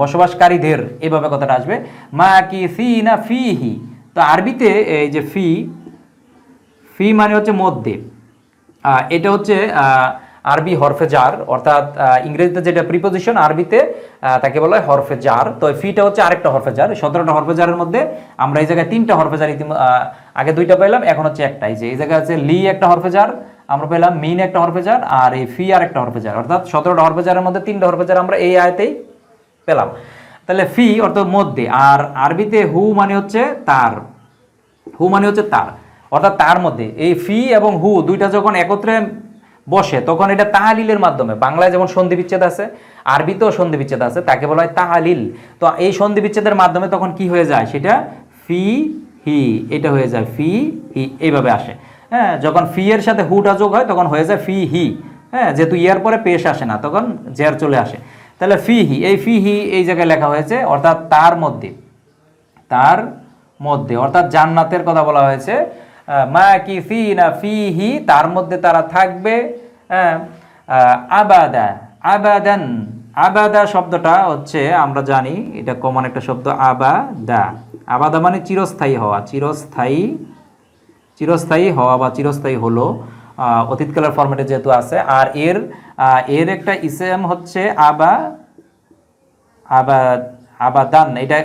বসবাসকারীদের, এইভাবে কথাটা আসবে, মা কি ফি না ফিহি। তো আরবিতে এই যে ফি মানে হচ্ছে মধ্যে, এটা হচ্ছে আরবি হরফে জার, অর্থাৎ ইংরেজিতে যেটা প্রিপোজিশন আরবিতে তাকে বলা হয় হরফে জার। তো ফিটা হচ্ছে আরেকটা হরফে জার। 17টা হরফে জারের মধ্যে আমরা এই জায়গায় 3টা হরফে জার, আগে 2টা পেলাম, এখন হচ্ছে একটাই, যে এই জায়গায় আছে লি একটা হরফে জার আমরা পেলাম, মিন একটা হরফে জার, আর এই ফি আর একটা হরফে জার, অর্থাৎ 17টা হরফে জারের মধ্যে 3টা হরফে জার আমরা এই আয়াতেই পেলাম। তাহলে ফি অর্থাৎ মধ্যে, আর আরবিতে হু মানে হচ্ছে তার, হু মানে হচ্ছে তার, অর্থাৎ তার মধ্যে। এই ফি এবং হু দুইটা যখন একত্রে বসে তখন এটা তাহালিলের মাধ্যমে, বাংলায় যেমন সন্ধি বিচ্ছেদ আছে আরবিতেও সন্ধি বিচ্ছেদ আছে, তাকে বলা হয় তাহালিল। তো এই সন্ধি বিচ্ছেদের মাধ্যমে তখন কি হয়ে যায়, সেটা ফি হি, এটা হয়ে যায় ফি হি, এইভাবে আসে। হ্যাঁ, যখন ফি এর সাথে হুটা যোগ হয় তখন হয়ে যায় ফি হি। হ্যাঁ, যেহেতু ইয়ার পরে পেশ আসে না, তখন জের চলে আসে। তাহলে ফিহি, এই ফিহি এই জায়গায় লেখা হয়েছে, অর্থাৎ তার মধ্যে, তার মধ্যে, অর্থাৎ জান্নাতের কথা বলা হয়েছে। মাকিসিনা ফিহি, তার মধ্যে তারা থাকবে। আবাদা, আবাদান, আবাদা শব্দটা হচ্ছে আমরা জানি এটা কমন একটা শব্দ। আবাদা, আবাদা মানে চিরস্থায়ী হওয়া, চিরস্থায়ী, চিরস্থায়ী হওয়া বা চিরস্থায়ী হলো, অতীতকালের ফরম্যাটে যেহেতু আছে। আর এর একটা ইসেম হচ্ছে আবাদান, এটা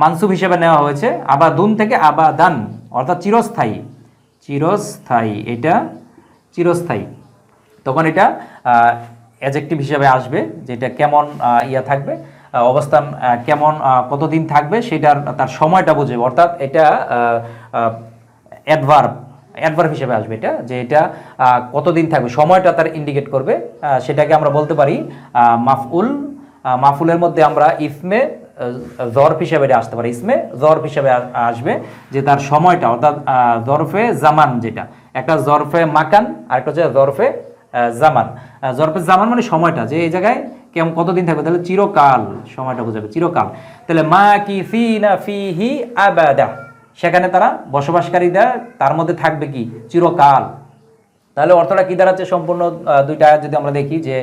মানসুব হিসেবে নেওয়া হয়েছে। আবাদুন থেকে আবাদান, অর্থাৎ চিরস্থায়ী, চিরস্থায়ী, এটা চিরস্থায়ী। তখন এটা অ্যাডজেক্টিভ হিসেবে আসবে, যেটা কেমন ইয়া থাকবে, অবস্থান কেমন, কতদিন থাকবে সেটার তার সময়টা বুঝবে, অর্থাৎ এটা অ্যাডভার্ব, অ্যাডভার্ব হিসেবে আসবে এটা, যে এটা কতদিন থাকবে, সময়টা তার ইন্ডিকেট করবে। সেটাকে আমরা বলতে পারি মাফউল। মাফুলের মধ্যে আমরা ইসমে জরফ হিসেবে আসতে পারি, ইসমে জরফ হিসেবে আসবে, যে তার সময়টা, অর্থাৎ জরফে জামান, যেটা একটা জরফে মাকান আর একটা হচ্ছে জরফে জামান। জরফে জামান মানে সময়টা, যে এই জায়গায় কেমন কতদিন থাকবে, তাহলে চিরকাল, সময়টা বোঝাবে চিরকাল। তাহলে মাকিসিনা ফিহি আবাদা, সেখানে তারা বসবাসকারীরা তার মধ্যে থাকবে কি চিরকাল। তাহলে অর্থটা কি দাঁড়াচ্ছে সম্পূর্ণ দুইটা আয়াত যদি আমরা দেখি, যে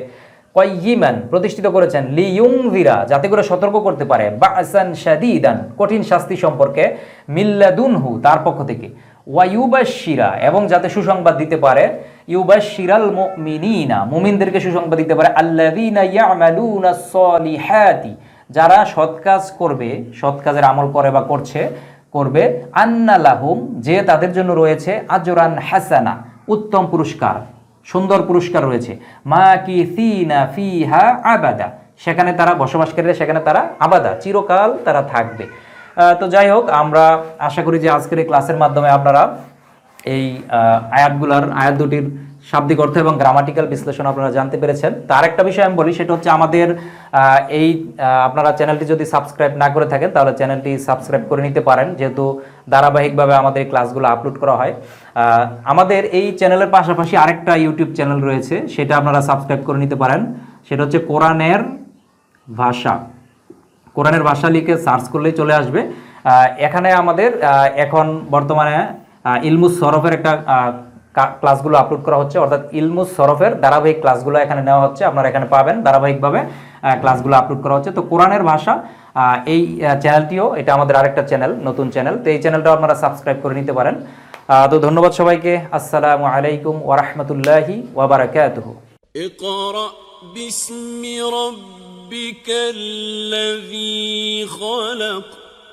কয়িমান প্রতিষ্ঠিত করেছেন, লিয়ুনযিরা যাতে করে সতর্ক করতে পারে, বাসান শাদীদান কঠিন শাস্তি সম্পর্কে, মিল্লাদুনহু তার পক্ষ থেকে, ওয়ায়ুবাশশিরা এবং যাতে সুসংবাদ দিতে পারে, ইউবাশশিরাল মুমিনিনা মুমিনদেরকে সুসংবাদ দিতে পারে, আল্লাযীনা ইয়ামালুনাস সলিহাতি যারা সৎ কাজ করবে, সৎ কাজের আমল করে বা করবে, আন্না লাহুম যে তাদের জন্য রয়েছে, আজরান হাসানা উত্তম পুরস্কার, সুন্দর পুরস্কার রয়েছে, মাকিসিনা ফিহা আবাদা সেখানে তারা বসবাসকারীরা, সেখানে তারা আবাদা চিরকাল তারা থাকবে। তো যাই হোক, আমরা আশা করি যে আজকের এই ক্লাসের মাধ্যমে আপনারা এই আয়াত দুটির শাব্দিক অর্থ এবং গ্রামাটিক্যাল বিশ্লেষণ আপনারা জানতে পেরেছেন। তার একটা বিষয় আমি বলি, সেটা হচ্ছে আমাদের আপনারা চ্যানেলটি যদি সাবস্ক্রাইব না করে থাকেন তাহলে চ্যানেলটি সাবস্ক্রাইব করে নিতে পারেন, যেহেতু ধারাবাহিকভাবে আমাদের এই ক্লাসগুলো আপলোড করা হয়। আমাদের এই চ্যানেলের পাশাপাশি আরেকটা ইউটিউব চ্যানেল রয়েছে, সেটা আপনারা সাবস্ক্রাইব করে নিতে পারেন। সেটা হচ্ছে কোরআনের ভাষা। কোরআনের ভাষা লিখে সার্চ করলেই চলে আসবে। এখানে আমাদের এখন বর্তমানে ইলমুস সরফের একটা ক্লাসগুলো আপলোড করা হচ্ছে, অর্থাৎ ইলমুস সরফের ধারাবাহিক ক্লাসগুলো এখানে নেওয়া হচ্ছে, আপনারা এখানে পাবেন, ধারাবাহিকভাবে ক্লাসগুলো আপলোড করা হচ্ছে। তো কোরআনের ভাষা এই চ্যানেলটিও, এটা আমাদের আরেকটা চ্যানেল, নতুন চ্যানেল, তো এই চ্যানেলটাও আপনারা সাবস্ক্রাইব করে নিতে পারেন। তো ধন্যবাদ সবাইকে। আসসালামু আলাইকুম ওয়া রাহমাতুল্লাহি ওয়া বারাকাতুহু। اقرأ باسم ربك الذي خلق